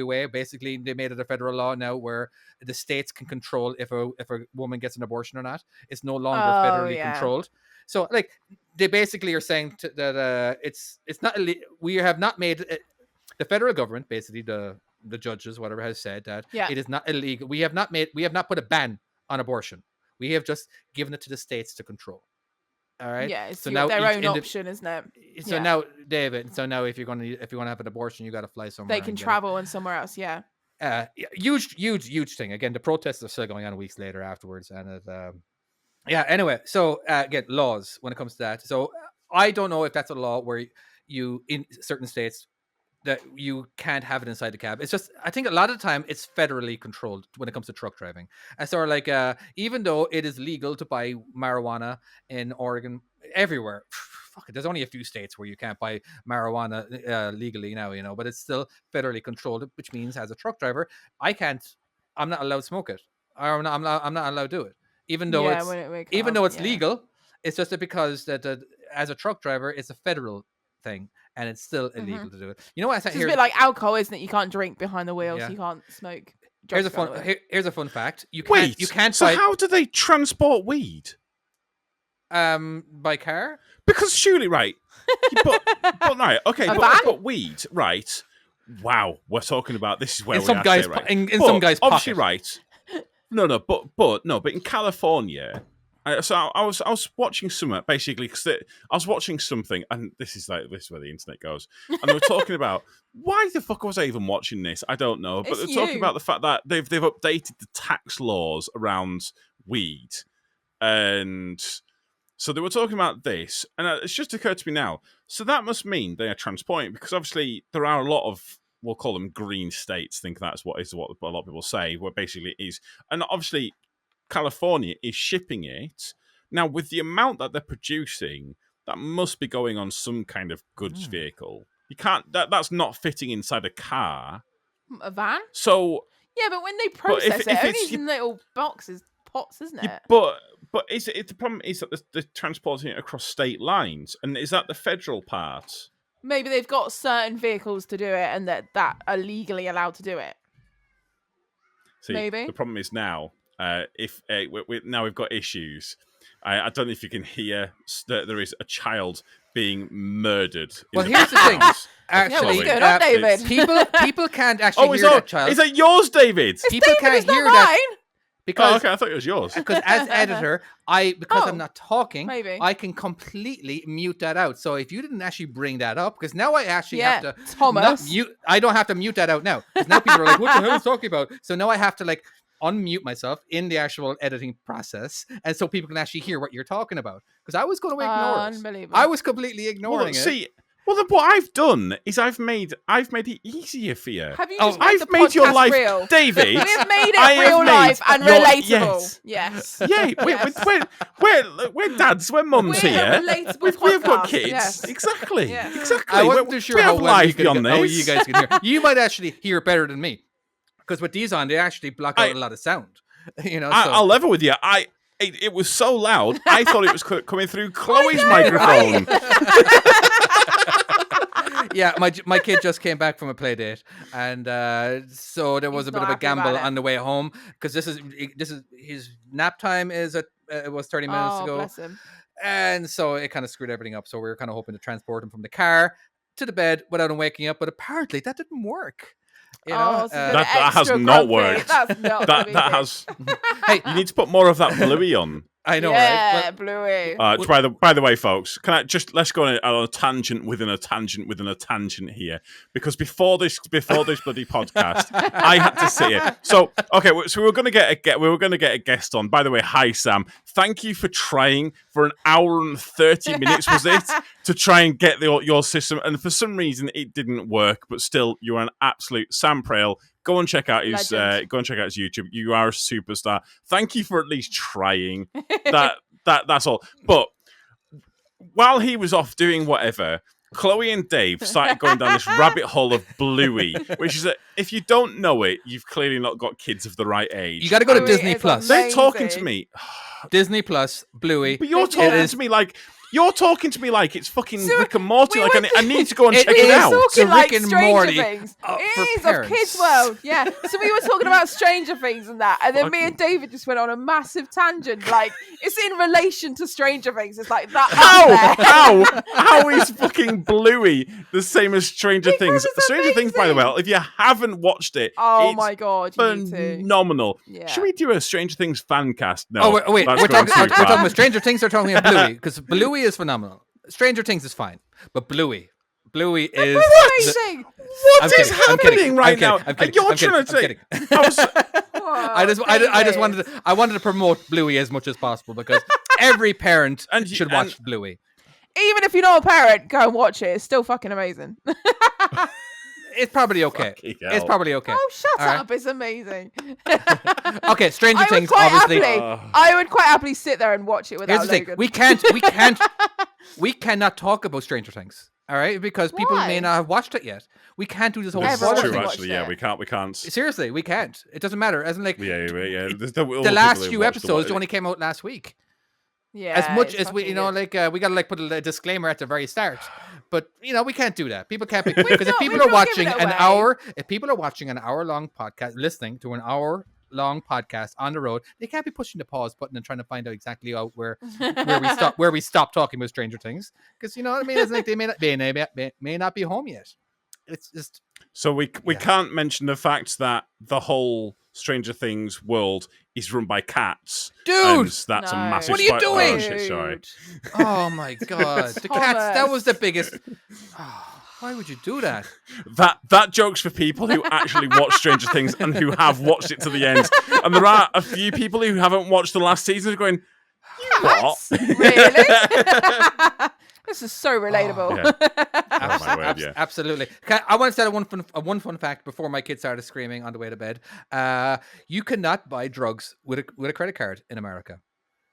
Wade, basically they made it a federal law now where the states can control if a woman gets an abortion or not. It's no longer federally controlled. So like they basically are saying that it's not we have not made it, the federal government, basically the judges, whatever, has said that it is not illegal. We have not put a ban on abortion. We have just given it to the states to control. All right. Yeah, it's so now their own option, isn't it? So now, David. So now, if you want to have an abortion, you got to fly somewhere. They can travel and somewhere else. Yeah. Huge thing. Again, the protests are still going on weeks later afterwards, and it, Anyway, so again, laws when it comes to that. So I don't know if that's a law where you in certain states that you can't have it inside the cab. It's just, I think a lot of the time it's federally controlled when it comes to truck driving. And so like, even though it is legal to buy marijuana in Oregon, everywhere, fuck it, there's only a few states where you can't buy marijuana legally now, but it's still federally controlled, which means as a truck driver, I'm not allowed to smoke it. Or I'm not allowed to do it. Even though it's legal, it's just because that as a truck driver, it's a federal thing. And it's still illegal to do it. You know what I said here? It's a bit like alcohol, isn't it? You can't drink behind the wheel, so you can't smoke. Here's a fun fact. You can't. So how do they transport weed? By car? Because surely, right? but right, okay, but weed, right? Wow, we're talking about this is where some guys right? in some guys' obviously pocket. Right. No, but in California. So I was watching something basically because I was watching something, and this is where the internet goes, and they were talking about why the fuck was I even watching this? I don't know, but they're talking about the fact that they've updated the tax laws around weed, and so they were talking about this, and it's just occurred to me now. So that must mean they are transporting, because obviously there are a lot of, we'll call them green states. I think that's what a lot of people say. Where basically it is, and obviously California is shipping it. Now, with the amount that they're producing, that must be going on some kind of goods vehicle. You can't. That's not fitting inside a car. A van? So yeah, but when they process it, only in little boxes, pots, isn't it? But the problem is that they're transporting it across state lines, and is that the federal part? Maybe they've got certain vehicles to do it, and that are legally allowed to do it. See, maybe the problem is now. Now we've got issues. I don't know if you can hear that there is a child being murdered. Well, here's the thing. Actually, what's going on, David? People can't actually hear that child. Is that yours, David? People can't hear that. Because, okay, I thought it was yours. Because as editor, I'm not talking, maybe. I can completely mute that out. So if you didn't actually bring that up, because now I actually have to Thomas. I don't have to mute that out now. Because now people are like, what the hell is he talking about? So now I have to unmute myself in the actual editing process, and so people can actually hear what you're talking about. Because I was going to ignore it. Unbelievable. I was completely ignoring it. See, what I've done is I've made it easier for you. Have you just I've made your life real? David. We've made it real life and relatable. Yes. Yeah, we're dads, we're mums here. We've got kids. Yes. Exactly. Yes. Exactly. I wasn't too sure how well you guys can hear. You might actually hear better than me. Because with these on, they actually block out a lot of sound. I'll level with you. it was so loud, I thought it was coming through Chloe's microphone. Yeah, my kid just came back from a play date, and so there was He's a bit not of a happy about gamble it. on the way home because this is his nap time is at it was 30 minutes Oh, ago, bless him. and so it kind of screwed everything up. So we were kind of hoping to transport him from the car to the bed without him waking up, but apparently that didn't work. You know, Oh, so you're That has extra not grumpy. worked. That's not that convenient. has. Hey, You need to put more of that Bluey on. I know, Yeah, right? Bluey. By the way, folks, can I just let's go on a tangent within a tangent within a tangent here, because before this bloody podcast, I had to sit here. So we were going to get a guest on. By the way, hi Sam. Thank you for trying for an hour and 30 minutes. Was it to try and get your system? And for some reason, it didn't work. But still, you're an absolute Sam Prail. Go and check out his YouTube. You are a superstar. Thank you for at least trying. That's all. But while he was off doing whatever, Chloe and Dave started going down this rabbit hole of Bluey, which is that if you don't know it, you've clearly not got kids of the right age. You got to go to Bluey Disney is Plus. They're talking to me. Disney Plus, Bluey. But you're talking to me like it's fucking Rick and Morty. we Like were I need to go and It check is it out. so Talking like Rick and Stranger Morty Things. for It is parents. of Kids World, yeah. So we were talking about Stranger Things and that, and then me and David just went on a massive tangent. Like it's in relation to Stranger Things. It's like that. How is fucking Bluey the same as Stranger Things? it's Stranger Things, by the way, if you haven't watched it, Oh it's my god, you need to. phenomenal. Yeah. Should we do a Stranger Things fan cast? No. Oh wait, that's we're going talking too far. about Stranger Things or talking about Bluey? Because Bluey is phenomenal. Stranger Things is fine, but Bluey is Amazing. What is happening right now? I'm kidding. You're I'm trying kidding. to say. I was- I just wanted to promote Bluey as much as possible because every parent should watch Bluey. Even if you're not a parent, go and watch it. It's still fucking amazing. It's probably okay. Fucking It's hell. probably okay. Oh, shut All right. up. It's amazing. Okay, Stranger I would Things, quite obviously. happily. I would quite happily sit there and watch it without Here's the thing: Logan. we cannot talk about Stranger Things. All right, because people Why? may not have watched it yet. We can't do this whole This Everyone is spoiler true, watched thing. actually. it. Yeah, we can't. Seriously, we can't. It doesn't matter. As in, like Yeah. There's the last few episodes only came out last week. Yeah, As much it's as we, fucking you know, good. like we gotta like put a disclaimer at the very start. But you know, we can't do that. People can't be because if not- people we're are not giving watching it an away. hour, if people are watching an hour-long podcast, listening to an hour-long podcast on the road, they can't be pushing the pause button and trying to find out exactly where we stop talking about Stranger Things. Because you know what I mean? It's like they may not be home yet. It's just So we can't mention the fact that the whole Stranger Things world is run by cats. Dude! And that's a No. massive What are you spoil- doing? Oh, shit, sorry. oh my god, the cats. That Thomas. was the biggest. Oh, why would you do that? That joke's for people who actually watch Stranger Things and who have watched it to the end. And there are a few people who haven't watched the last season who are going, what? Really? This is so relatable. Oh, my word, yeah. Absolutely. I want to say one fun fact before my kids started screaming on the way to bed. You cannot buy drugs with a credit card in America.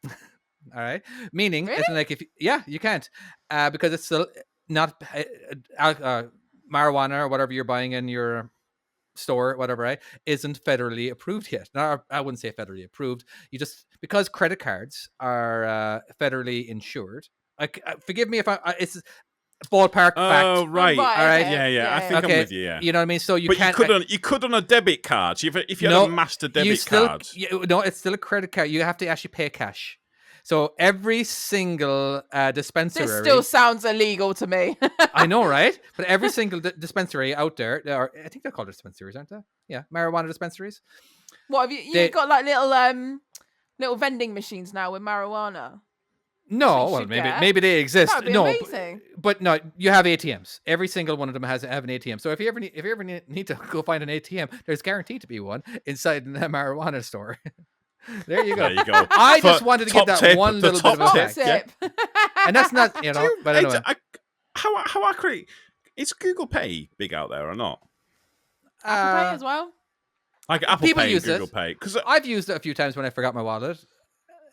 All right, meaning it's like you can't because it's still not marijuana or whatever you're buying in your store, whatever, right, isn't federally approved yet. No, I wouldn't say federally approved. You just because credit cards are federally insured. Forgive me if it's ballpark fact. Oh, right. Right, All right. okay. Yeah. I think Okay, I'm with you, yeah. you know what I mean. So you But can't. you could on a debit card. So if you had a master debit card. No, it's still a credit card. You have to actually pay cash. So every single dispensary. This still sounds illegal to me. I know, right? But every single dispensary out there, I think they're called dispensaries, aren't they? Yeah, marijuana dispensaries. What have you? They- You've got like little vending machines now with marijuana. No, you well, should maybe get. maybe they exist. That'd be No, amazing. but no, you have ATMs. Every single one of them have an ATM. So if you ever need to go find an ATM, there's guaranteed to be one inside a marijuana store. There you go. There you go. I For just wanted to give top that tip, one the little top bit of a tip, fact. Sip. And that's not, you know, but anyway. How accurate is Google Pay big out there or not? Apple Pay as well. Like Apple People Pay and use Google it. Pay? Because I've used it a few times when I forgot my wallet.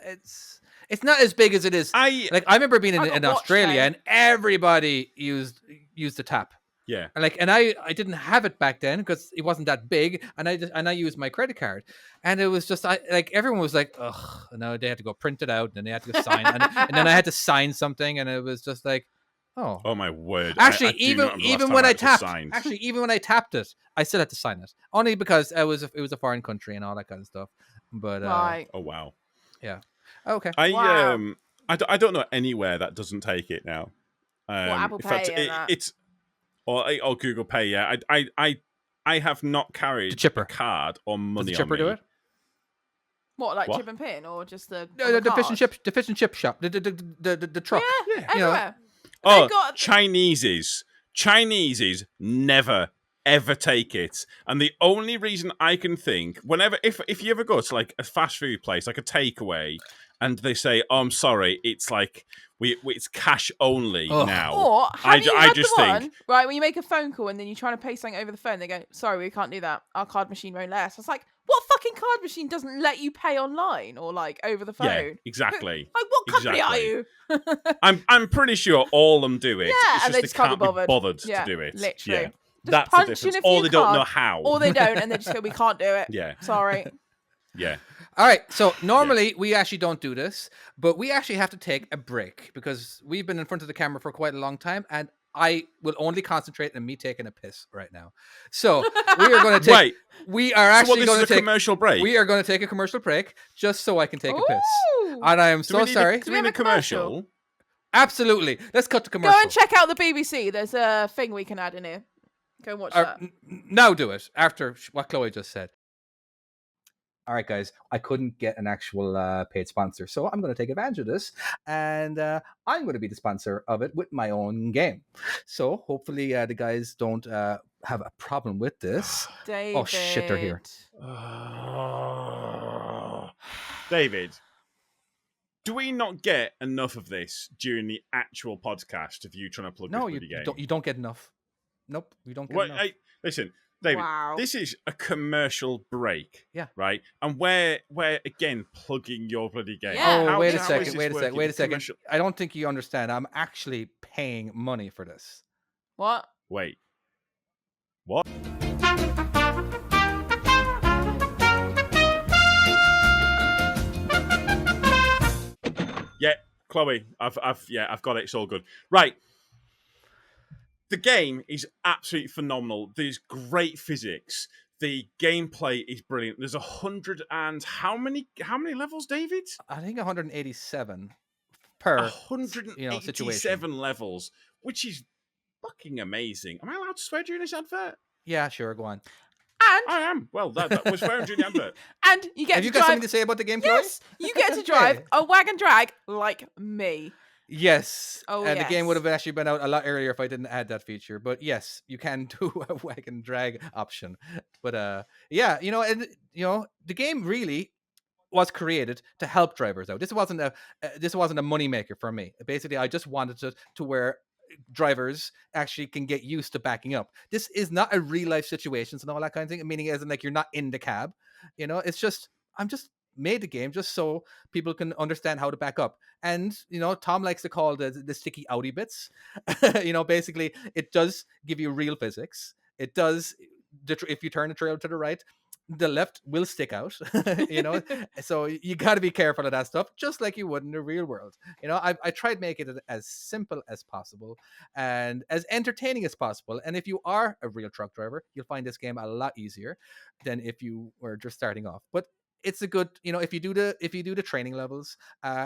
It's not as big as it is. I Like I remember being I in got watch Australia pay. and everybody used the tap. Yeah. And I didn't have it back then because it wasn't that big, and I used my credit card, and it was just everyone was like, ugh, no, they had to go print it out, and then they had to go sign, and then I had to sign something, and it was just like, oh. Oh my word! Actually, I do not remember the last even time when I actually tapped, signed. even when I tapped it, I still had to sign it, only because it was a foreign country and all that kind of stuff. But Right. Oh wow. yeah, okay. Wow. I don't know anywhere that doesn't take it now. Apple In fact, Pay and that. it's or Google Pay. Yeah, I have not carried The chipper. a card or Does money the chipper on me. do it? What, like What? chip and pin, or just the The fish and card? chip shop, the truck. Yeah, Yeah. everywhere. Oh, They've got- Chineses never ever take it, and the only reason I can think, whenever if you ever go to like a fast food place, like a takeaway, and they say, "Oh, I'm sorry, it's like it's cash only Ugh. now." Or have you I had just the think- one, right, when you make a phone call and then you're trying to pay something over the phone, they go, sorry, we can't do that. Our card machine won't let us. I was like, what fucking card machine doesn't let you pay online or like over the phone? Yeah, exactly. Like, what company are Exactly. you? I'm pretty sure all of them do it. Yeah, it's and just they just can't be bothered. to do it. Literally. Yeah. Just That's the punch difference. in a Or few they don't know cards, how. Or they don't, and they just go, we can't do it. Yeah. Sorry. Yeah. All right, so normally we actually don't do this, but we actually have to take a break because we've been in front of the camera for quite a long time, and I will only concentrate on me taking a piss right now. So we are going to take. Wait. We are So actually what, this going is to a take. commercial break? We are going to take a commercial break just so I can take a piss, Ooh. and I am Do we so need sorry. Do we need have a a commercial? commercial? Absolutely, let's cut the commercial. Go and check out the BBC. There's a thing we can add in here. Go and watch that. Now do it after what Chloe just said. All right, guys, I couldn't get an actual paid sponsor, so I'm going to take advantage of this, and I'm going to be the sponsor of it with my own game. So hopefully the guys don't have a problem with this. David. Oh, shit, they're here. David, do we not get enough of this during the actual podcast of you trying to plug No, this you bloody game? don't get enough. Nope, you don't get Well, enough. listen, David, Wow. this is a commercial break. Yeah. Right? And we're again plugging your bloody game. Yeah. Oh, How- wait a how is second, this wait a second, working? wait a second. Commercial- I don't think you understand. I'm actually paying money for this. What? Wait. What? Yeah, Chloe, I've got it. It's all good. Right. The game is absolutely phenomenal. There's great physics. The gameplay is brilliant. There's 100 and how many levels, David? I think 187 per 187 situation. levels, which is fucking amazing. Am I allowed to swear during this advert? Yeah, sure, go on. And I am. Well, that was swearing during the advert. and you get Have to you got drive. something to say about the game, Chloe? Yes, you get to drive Okay. a wagon drag like me. Yes. Oh, and the game would yes. have actually been out a lot earlier if I didn't add that feature. But yes, you can do a wagon drag option. But yeah, the game really was created to help drivers out. This wasn't a moneymaker for me. Basically, I just wanted to where drivers actually can get used to backing up. This is not a real life situations and all that kind of thing, meaning as in like you're not in the cab. It's just I'm just made the game just so people can understand how to back up. And Tom likes to call the sticky outy bits. Basically it does give you real physics. It does, if you turn the trailer to the right, the left will stick out. So you got to be careful of that stuff, just like you would in the real world. I tried making it as simple as possible and as entertaining as possible. And if you are a real truck driver, you'll find this game a lot easier than if you were just starting off. But it's a good, if you do the training levels,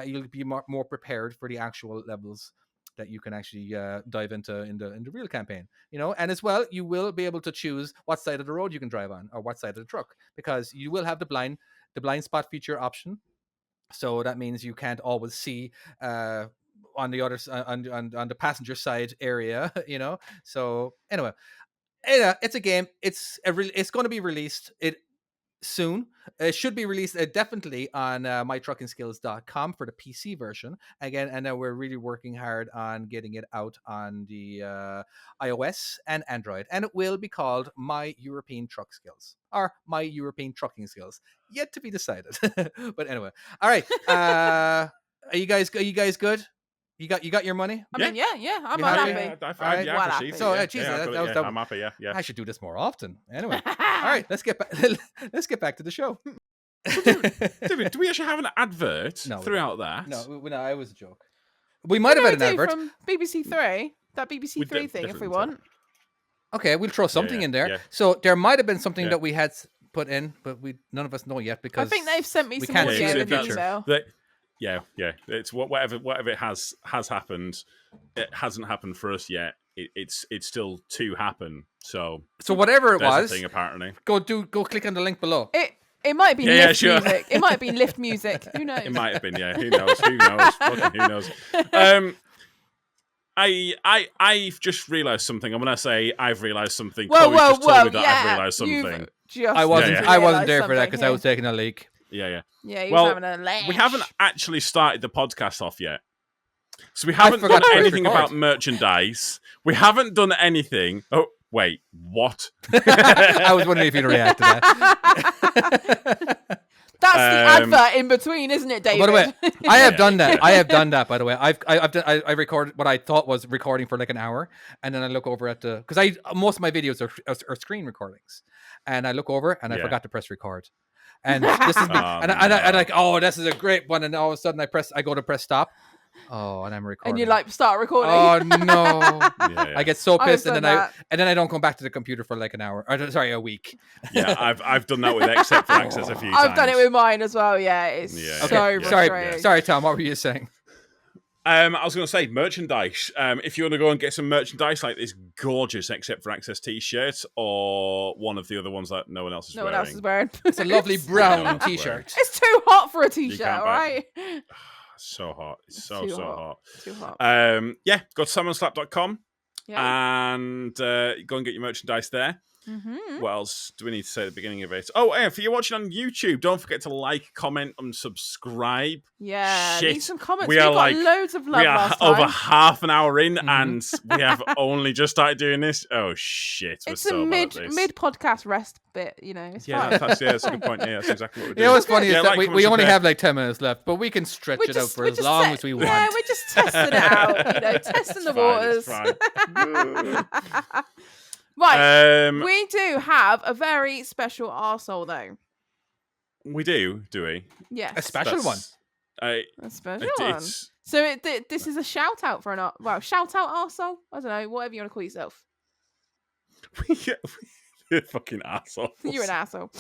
you'll be more prepared for the actual levels that you can actually dive into in the real campaign. And as well, you will be able to choose what side of the road you can drive on or what side of the truck, because you will have the blind spot feature option. So that means you can't always see on the other on the passenger side area. So anyway, it's a game. It's going to be released soon. It should be released definitely on mytruckingskills.com for the PC version again, and we're really working hard on getting it out on the iOS and Android, and it will be called My European Truck Skills or My European Trucking Skills, yet to be decided. But anyway, all right. Are you guys good? You got your money. I mean, yeah, I'm You all happy? happy. I've Well happy. received it. So, Yeah, Jesus, I've that got it, was yeah, the- I'm happy. Yeah. I should do this more often. Anyway, all right, let's get back. Let's get back to the show. David, do we actually have an advert No, we throughout that? No, it was a joke. We might have had an advert. from BBC Three. That BBC We Three thing, if definitely we want. Okay, we'll throw something yeah, in there. yeah. So there might have been something Yeah. that we had put in, but none of us know yet because I think they've sent me we some can't audio see in the an future. email. Yeah. It's whatever it has happened. It hasn't happened for us yet. It's still to happen. So whatever it there's was, a thing apparently. go click on the link below. It might be Yeah, lift sure. music. It might be lift music. Who knows? It might have been. Yeah. Who knows? Fucking who knows? I've just realised something. I'm gonna say I've realised something. Chloe's just told me that I've realised something. I wasn't there for that because I was taking. taking a leak. Yeah. Yeah, he Well, was having a lash. We haven't actually started the podcast off yet. So we haven't forgot done to anything record. about merchandise. We haven't done anything. Oh, wait, what? I was wondering if you'd react to that. That's the advert in between, isn't it, David? By the way, I have Yeah, done that. yeah. I have done that. By the way, I recorded what I thought was recording for like an hour, and then I look over at the because most of my videos are screen recordings, and I look over and I Yeah. forgot to press record. And this is I like, oh, this is a great one, and all of a sudden I go to press stop. Oh, and I'm recording. And you like start recording. oh no. Yeah. I get so I've pissed, and done then that. I don't come back to the computer for like an hour. Or, sorry, a week. Yeah, I've done that with Except for Access a few times. I've done it with mine as well. Yeah, it's Yeah. so Okay, yeah. frustrating. Sorry, Tom. What were you saying? I was going to say merchandise. If you want to go and get some merchandise like this gorgeous Except for Access T-shirt or one of the other ones that no one else is No wearing. one else is wearing. It's a lovely brown Yeah. T-shirt. It's too hot for a t-shirt, can't all buy right? So hot. It's so Too hot. Too hot. Yeah, go to salmonslap.com Yeah. and go and get your merchandise there. Mm-hmm. What else do we need to say at the beginning of it? Oh, and if you're watching on YouTube, don't forget to like, comment, and subscribe. Yeah. Shit. Leave some comments. We We are got like- loads of love We are last time. over half an hour in, Mhm. and we have only just started doing this. Oh shit! We're It's so a bad at this. mid podcast rest bit, you know. It's Yeah, fine. that's a good point. Yeah, that's exactly what we're You doing. know what's funny Yeah, is that like, we comment, only subscribe. have like 10 minutes left, but we can stretch it out for as long as we want. Yeah, we're just testing it out, you know, testing the waters. Fine, Right. it's We do have a very special arsehole, though. we do we? Yes. A special one. I A special it- one. it's So this is a shout out for shout out arsehole. I don't know, whatever you want to call yourself. you're a fucking asshole. You're an asshole.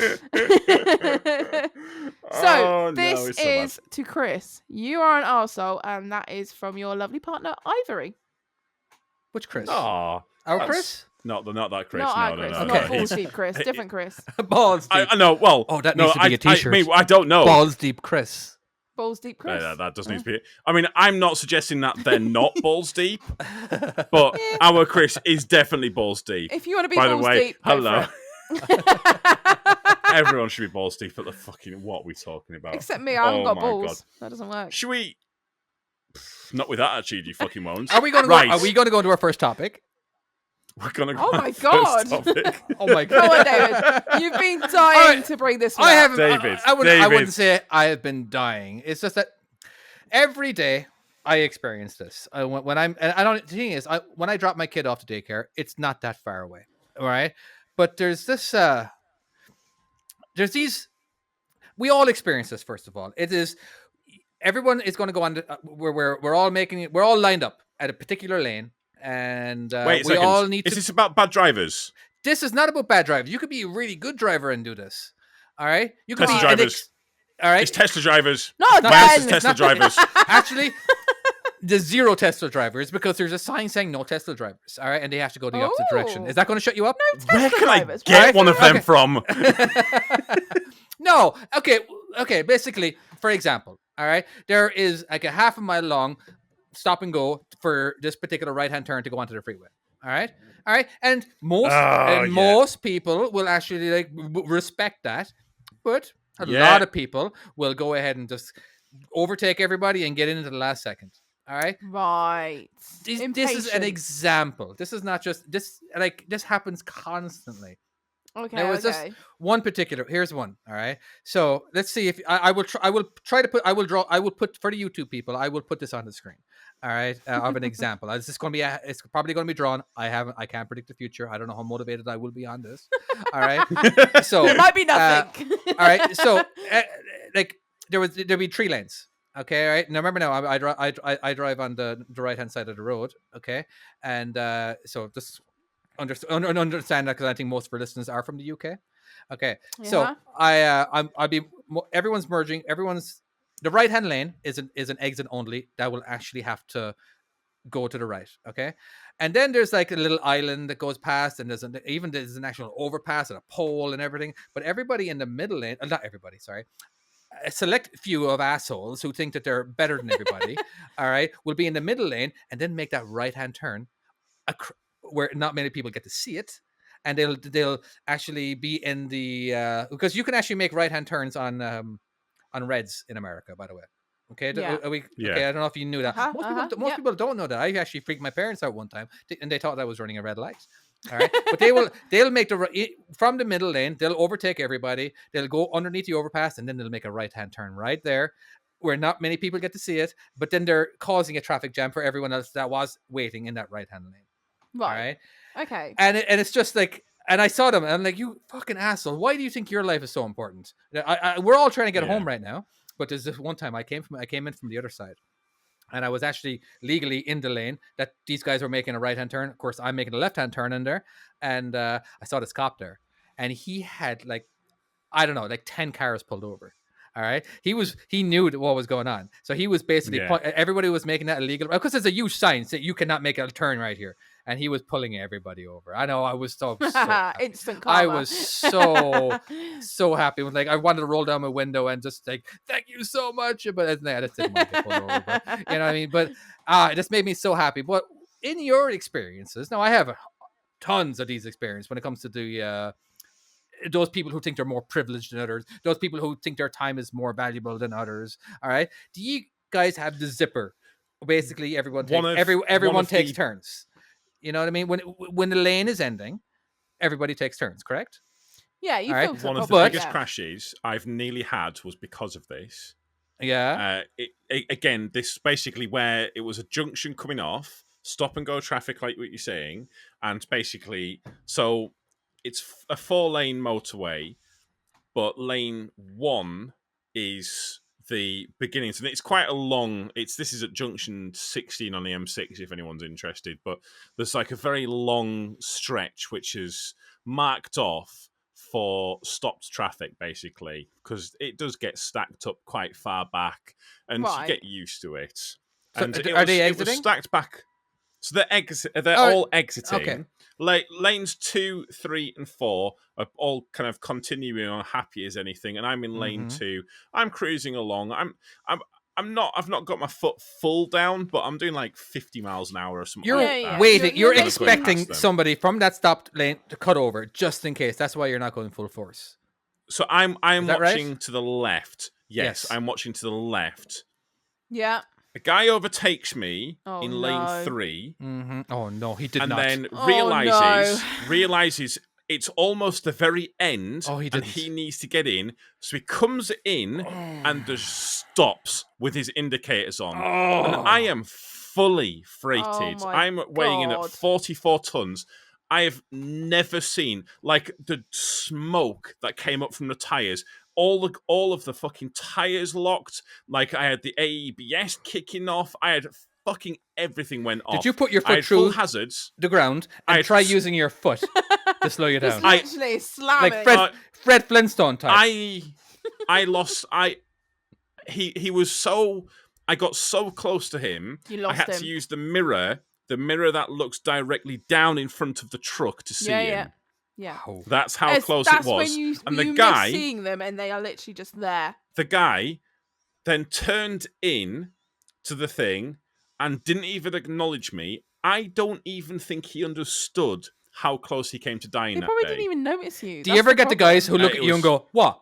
Oh, no, this it's so bad. is to Chris. You are an arsehole, and that is from your lovely partner Ivory. Which Chris? Aw, Our that's- Chris? not that Chris. Not no, our no, Chris. no, Okay. Not no. balls He's- deep Chris. Different Chris. Balls deep. I know. Well, Oh, that no, needs to be a t-shirt. I don't know. Balls deep Chris. Balls deep Chris. That does need to be. I mean, I'm not suggesting that they're not balls deep, but our Chris is definitely balls deep. If you want to be By the balls way, deep, go hello. for it. Everyone should be balls deep at the fucking what are we talking about? Except me, I haven't Oh got my balls. God. That doesn't work. Should we? Not with that attitude, you fucking won't. Are we going to Right. Are we going to go to our first topic? We're gonna. Oh go my on first God. topic. Oh my Come god. on, David. You've been dying Alright, to bring this one I up. haven't. David, I David. wouldn't say I have been dying. It's just that every day I experience this. When I'm, and I don't. The thing is, when I drop my kid off to daycare, it's not that far away. All right, but there's this. There's these. We all experience this. First of all, it is. Everyone is going to go on. We're all making it. We're all lined up at a particular lane, and Wait a we second. all need Is to. this about bad drivers? This is not about bad drivers. You could be a really good driver and do this. All right, you could Tesla be an drivers. all right, It's Tesla drivers. Not not My answer is again. Tesla not- drivers. actually, there's zero Tesla drivers because there's a sign saying no Tesla drivers. All right, and they have to go the opposite direction. Oh. Is that going to shut you up? Where Tesla can I drivers. get Right? one of them Okay. from? No. Okay. Basically, for example, all right, there is like a half a mile long stop and go for this particular right hand turn to go onto the freeway. All right. And most people will actually like respect that, but a Yeah. lot of people will go ahead and just overtake everybody and get in into the last second. All right. Right. This is an Impatient. example. This is not just this. Like this happens constantly. Okay. There was this Okay. one particular. Here's one. All right. So let's see if I will try to put. I will put for the YouTube people. I will put this on the screen. All right, of an example. This is going to be. It's probably going to be drawn. I can't predict the future. I don't know how motivated I will be on this. All right. So It might be nothing. all right. So like there'll be 3 lanes. Okay. All right. Now remember, I drive on the right hand side of the road. Okay. And so just understand that because I think most of our listeners are from the UK. Okay. So I'll be everyone's merging. The right hand lane is an exit only that will actually have to go to the right. Okay. And then there's like a little island that goes past, and there's an actual overpass and a pole and everything. But everybody in the middle lane, not everybody, sorry, a select few of assholes who think that they're better than everybody, all right, will be in the middle lane and then make that right hand turn where not many people get to see it. And they'll actually be in the because you can actually make right hand turns on reds in America, by the way. Okay, okay. I don't know if you knew that. Most people don't know that. I actually freaked my parents out one time, and they thought I was running a red light. All right, but they'll make from the middle lane. They'll overtake everybody. They'll go underneath the overpass, and then they'll make a right hand turn right there, where not many people get to see it. But then they're causing a traffic jam for everyone else that was waiting in that right hand lane. Right. All right. Okay. And it's just like, and I saw them, and I'm like, you fucking asshole! Why do you think your life is so important? We're all trying to get home right now, but there's this one time I came in from the other side, and I was actually legally in the lane that these guys were making a right hand turn. Of course, I'm making a left hand turn in there, and I saw this cop there, and he had like 10 cars pulled over. All right, he knew what was going on, so he was basically everybody was making that illegal because there's a huge sign that you cannot make a turn right here, and he was pulling everybody over. I know, I was so happy. Instant karma. I was so happy. Like I wanted to roll down my window and just like, thank you so much, but I just didn't want to get pulled over. But, you know what I mean? But it just made me so happy. But in your experiences, now I have tons of these experiences when it comes to the those people who think they're more privileged than others, those people who think their time is more valuable than others. All right, do you guys have the zipper? Basically, everyone takes turns. You know what I mean? When the lane is ending, everybody takes turns. Correct? Yeah, you feel one of the biggest crashes I've nearly had was because of this. Yeah. Again, this basically where it was a junction coming off, stop and go traffic, like what you're saying, and basically so. It's a 4-lane motorway, but lane 1 is the beginning. And it's quite a long... This is at junction 16 on the M6, if anyone's interested. But there's like a very long stretch, which is marked off for stopped traffic, basically, because it does get stacked up quite far back, and you get used to it. So And are they exiting? It was stacked back. So they're all exiting. Okay. Lanes 2, 3, and 4 are all kind of continuing on happy as anything, and I'm in lane 2. I'm cruising along. I've not got my foot full down, but I'm doing like 50 miles an hour or something. You're like that. waiting. You're expecting somebody from that stopped lane to cut over just in case. That's why you're not going full force. So I'm watching right? to the left. Yes, I'm watching to the left. Yeah. A guy overtakes me in lane 3. Mm-hmm. Oh no, he did and not. And then realizes it's almost the very end. Oh, he didn't. And he needs to get in. So he comes in and just stops with his indicators on. And I am fully freighted. I'm weighing in at 44 tons. I have never seen like the smoke that came up from the tires. All of the fucking tires locked. Like I had the ABS kicking off. I had fucking everything went off. Did you put your foot through hazards the ground and try using your foot to slow you down? Just literally slamming. Like Fred Flintstone type. I lost. He was so. I got so close to him. You lost I had to use the mirror that looks directly down in front of the truck to see him. Yeah, that's how close it was. When you miss seeing them, and they are literally just there. The guy then turned in to the thing and didn't even acknowledge me. I don't even think he understood how close he came to dying. He probably didn't even notice you. Do you ever get the guys who look at you and go, "What?"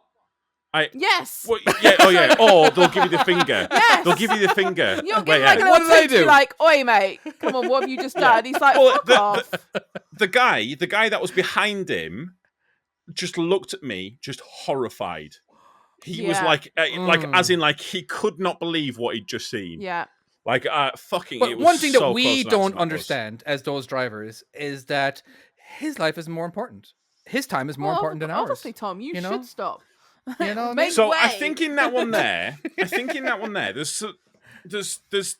Yes. Well, yeah. Oh, yeah. Or they'll give you the finger. Yes. They'll give you the finger. You'll give like what did I do? Like, oi, mate. Come on, what have you just done? He's like, fuck off. The guy that was behind him just looked at me, just horrified. He was like as in like he could not believe what he'd just seen. Yeah. Like, fucking. But it was one thing so that close we to an accident, don't that was. understand as those drivers is that his life is more important. His time is more important than ours. Obviously, Tom, you know? should stop. You know what I mean? Make So way. I think in that one there, there's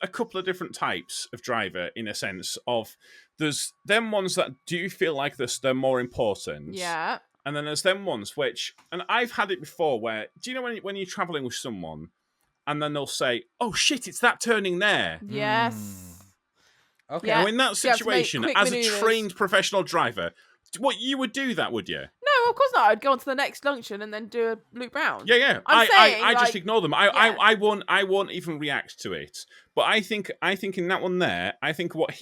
a couple of different types of driver in a sense of there's them ones that do feel like they're more important. Yeah. And then there's them ones which, and I've had it before where, do you know when you're traveling with someone and then they'll say, oh shit, it's that turning there. Yes. Okay. Yeah. Now in that So you have to make situation, quick as manoeuvres. a trained professional driver, what you would do that, would you? No, of course not. I'd go on to the next junction and then do a loop round. Yeah. I'm saying, I just like, ignore them. I won't even react to it. But I think in that one there, I think what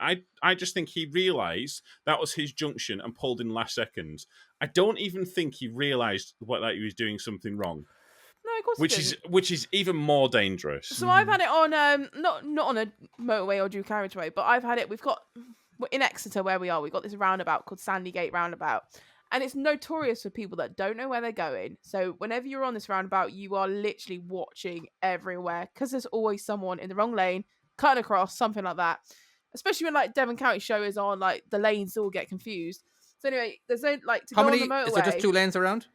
I just think he realised that was his junction and pulled in last second. I don't even think he realised that he was doing something wrong. No, of course Which is even more dangerous. So I've had it on not on a motorway or dual carriageway, but I've had it. We're in Exeter where we are. We've got this roundabout called Sandygate Roundabout, and it's notorious for people that don't know where they're going. So whenever you're on this roundabout, you are literally watching everywhere because there's always someone in the wrong lane, cutting across, something like that. Especially when like Devon County show is on, like the lanes all get confused. So anyway, there's no like to How go many? on the motorway. Is there just 2 lanes around?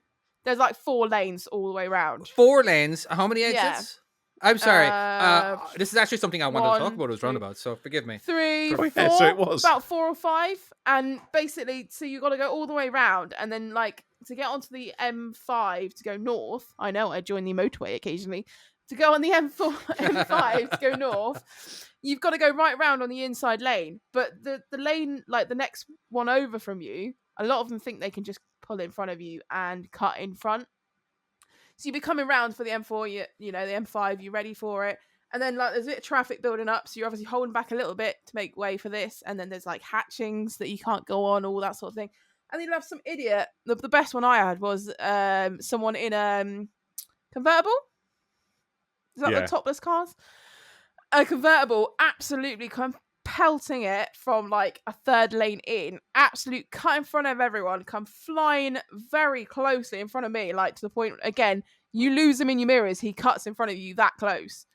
There's like 4 lanes all the way around. 4 lanes. How many exits? I'm sorry. Uh, This is actually something I wanted to talk 1, about. It was 2, roundabouts, so forgive me. 3, Oh, 4, yeah, so it was. about 4 or 5, and basically, so you got to go all the way round, and then like to get onto the M5 to go north. I know I join the motorway occasionally. To go on the M5 to go north, you've got to go right round on the inside lane. But the lane, like the next one over from you, a lot of them think they can just pull in front of you and cut in front. So you'll be coming round for the M4, you know, the M5, you're ready for it. And then like there's a bit of traffic building up, so you're obviously holding back a little bit to make way for this. And then there's like hatchings that you can't go on, all that sort of thing. And then you'll have some idiot. The best one I had was someone in convertible. Is that the topless cars? A convertible, absolutely pelting it from like a third lane in, absolute cut in front of everyone, come flying very closely in front of me, like to the point, again, you lose him in your mirrors, he cuts in front of you that close.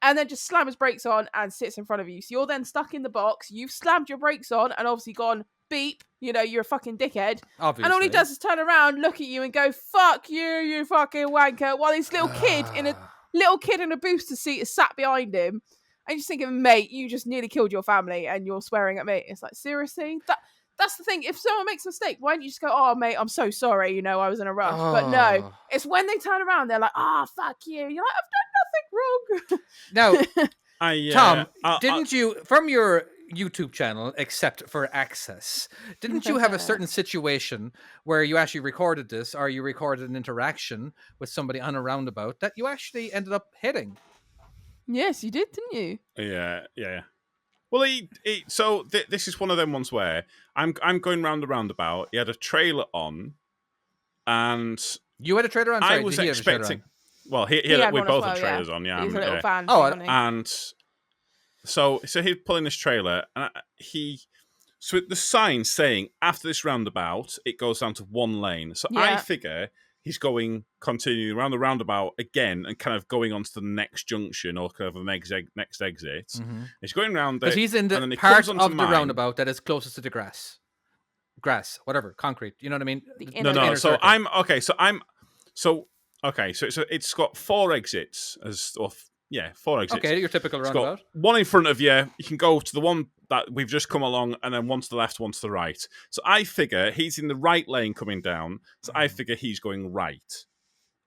And then just slam his brakes on and sits in front of you. So you're then stuck in the box, you've slammed your brakes on and obviously gone beep, you know, you're a fucking dickhead. Obviously. And all he does is turn around, look at you and go, fuck you, you fucking wanker, while this little kid in a booster seat is sat behind him. And you're just thinking, mate, you just nearly killed your family and you're swearing at me. It's like, seriously? That's the thing. If someone makes a mistake, why don't you just go, oh, mate, I'm so sorry. You know, I was in a rush. But no, it's when they turn around, they're like, fuck you. You're like, I've done nothing wrong. Tom, didn't you, from your YouTube channel, except for access, didn't you have a certain situation where you actually recorded this or you recorded an interaction with somebody on a roundabout that you actually ended up hitting? Yes, you did, didn't you? Yeah. Well, this is one of them ones where I'm going round the roundabout. He had a trailer on, and you had a trailer on. I was expecting. Well, we both had trailers on. Yeah, he's a little van. And so he's pulling this trailer, and so the sign saying after this roundabout it goes down to 1 lane. So I figure he's continuing around the roundabout again and kind of going on to the next junction or kind of the next exit. Mm-hmm. He's going around there. But he's in the part of the roundabout that is closest to the grass, whatever, concrete. You know what I mean? No. So I'm okay. So it's got 4 exits 4 exits. Okay, your typical roundabout. One in front of you. You can go to the one that we've just come along, and then one to the left, one to the right. So I figure he's in the right lane coming down. So I figure he's going right.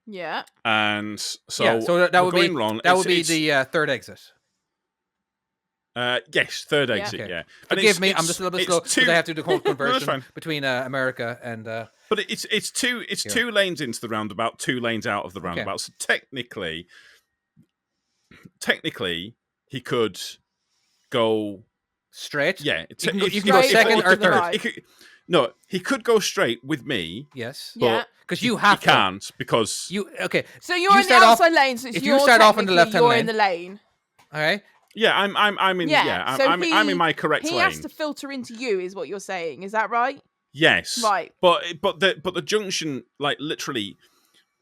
Yeah. And so that would be wrong. That would be the third exit. Yes, third exit. Okay. Yeah. Forgive me, I'm just a little bit slow because I have to do the whole conversion between America and. But it's two lanes into the roundabout, 2 lanes out of the roundabout. Okay. So technically, he could go straight. Yeah, you can go second or third. He could go straight with me. Yes. But because you have to. He can't because you. Okay. So you're in the outside lane. So if you start off on the left-hand lane, you're in the lane. All right. Yeah, I'm in. Yeah, I'm in my correct lane. He has to filter into you, is what you're saying. Is that right? Yes. Right. But the junction, like literally,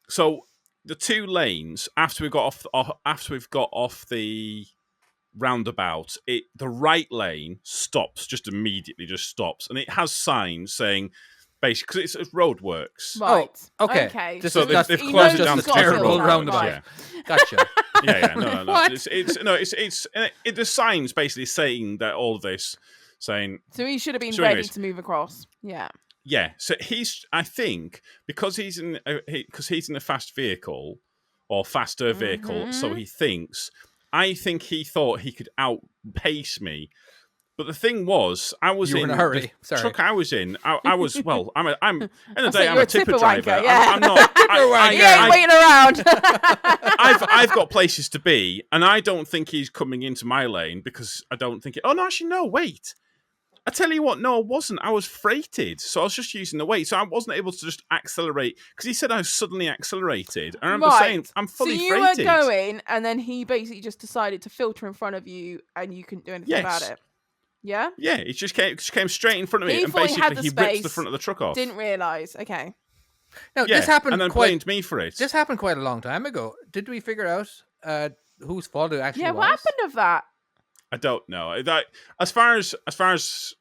so the 2 lanes after we've got off the roundabout, the right lane stops, just immediately just stops, and it has signs saying, basically, because it's roadworks. Right. okay. Okay. This So is not they've he closed knows it down he's to got to terrible fill that, roundabout. right. Gotcha. Yeah, no. What? It's the signs basically saying that all of this, saying. So he should have been So ready anyways. to move across. Yeah. Yeah, so I think, because he's in a fast vehicle or faster vehicle, so he thinks. I think he thought he could outpace me, but the thing was, I was You were in a hurry. the Sorry. truck I was in. I was well. I'm in the I day. thought you I'm were a a tipper tipper driver. wanker, yeah. I'm not. He ain't waiting around. I've got places to be, and I don't think he's coming into my lane because I don't think it. Oh no, actually no. Wait. I tell you what, no, I wasn't. I was freighted, so I was just using the weight, so I wasn't able to just accelerate because he said I suddenly accelerated. I remember saying I'm fully so you freighted. were going, and then he basically just decided to filter in front of you, and you couldn't do anything about Yes. it. Yeah. Yeah, it just came straight in front of me, He and thought he had basically the he rips the space, front of the truck off. Didn't realise. Okay. Now, Yeah, this happened and then quite. blamed me for it. This happened quite a long time ago. Did we figure out whose fault it actually Yeah. was? What happened of that? I don't know. As far as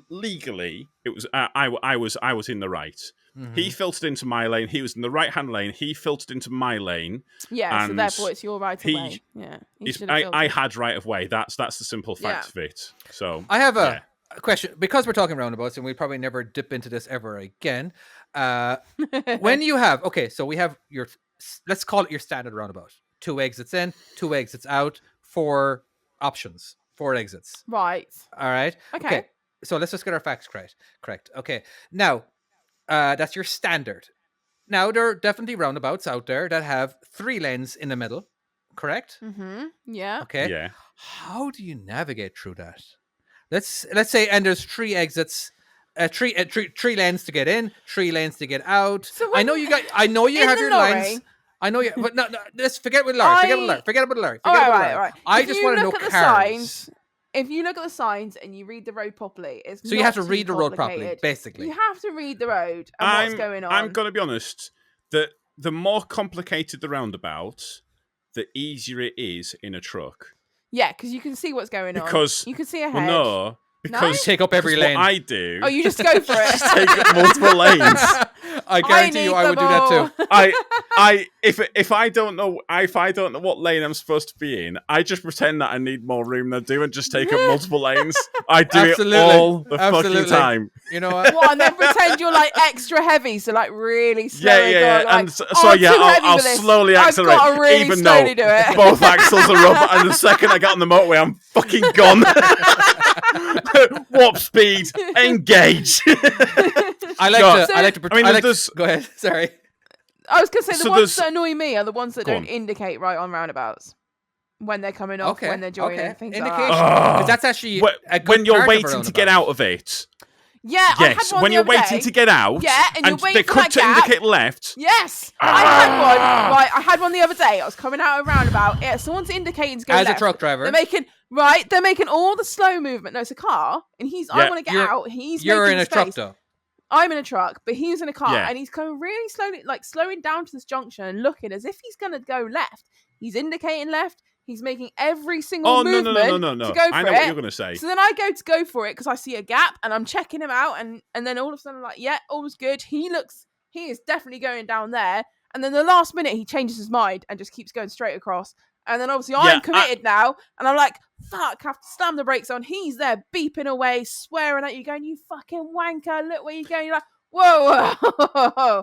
legally, it was I was in the right. Mhm. He filtered into my lane. He was in the right-hand lane. He filtered into my lane. Yeah. So And therefore, it's your right of he- way. Yeah. He It's- should have I filtered. had right of way. That's the simple fact Yeah. of it. So I have yeah. a question because we're talking roundabouts, and we'll probably never dip into this ever again. When you have so we have let's call it your standard roundabout: 2 exits in, 2 exits out, 4 options, 4 exits. Right. All right. Okay. So let's just get our facts correct. Okay. Now, that's your standard. Now there are definitely roundabouts out there that have 3 lanes in the middle. Correct. Mm-hmm. Yeah. Okay. Yeah. How do you navigate through that? Let's say, and there's 3 exits, three lanes to get in, 3 lanes to get out. So I know you have the your lorry- lines. I know you, but no, let's forget about Larry. Forget about Larry. All right. I If just you want to know look at cars. the signs. If you look at the signs and you read the road properly, it's So you not have to too read the road properly, complicated. basically. You have to read the road and what's going on. I'm gonna be honest. The more complicated the roundabout, the easier it is in a truck. Yeah, because you can see what's going on. Because You can see ahead. well, no, because Take up every because lane. What I do. Oh, you just go for it. just take up multiple lanes. I guarantee you, I would do that too. If I don't know what lane I'm supposed to be in, I just pretend that I need more room than I do and just take up multiple lanes. I do Absolutely. it all the Absolutely. fucking time. You know what? What, and then pretend you're like extra heavy, so like really slow. Yeah. Like, And so yeah, too heavy I'll for this. slowly accelerate, I've got to really even slowly though do it. both axles are up. And the second I get on the motorway, I'm fucking gone. Warp speed, engage. I like to. I mean, like there's- go ahead. Sorry. I was gonna say the So ones there's- that annoy me are the ones that Go don't on. indicate right on roundabouts when they're coming off, when they're joining, things Indication. like that. Because that's actually a good when you're part of a waiting to get roundabout. out of it. Yeah, I had Yes, one when the you're other waiting day. to get out. Yeah, and you're waiting they for come that to gap. indicate left. Yes, I had one. Right, I had one the other day. I was coming out of a roundabout. Yeah, someone's indicating to go As left. a truck driver, They're making all the slow movement. No, it's a car, and I Yeah, want to get out. He's you're making in a space. truck though. I'm in a truck, but he's in a car, Yeah. and he's coming really slowly, like slowing down to this junction and looking as if he's gonna go left. He's indicating left. He's making every single Oh no movement no! to go for I know it. what you're gonna say. So then I go for it because I see a gap and I'm checking him out, and then all of a sudden I'm like, yeah, all's good. He is definitely going down there. And then the last minute he changes his mind and just keeps going straight across. And then obviously I'm committed now, and I'm like, fuck, I have to slam the brakes on. He's there beeping away, swearing at you, going, you fucking wanker, look where you're going. You're like, whoa.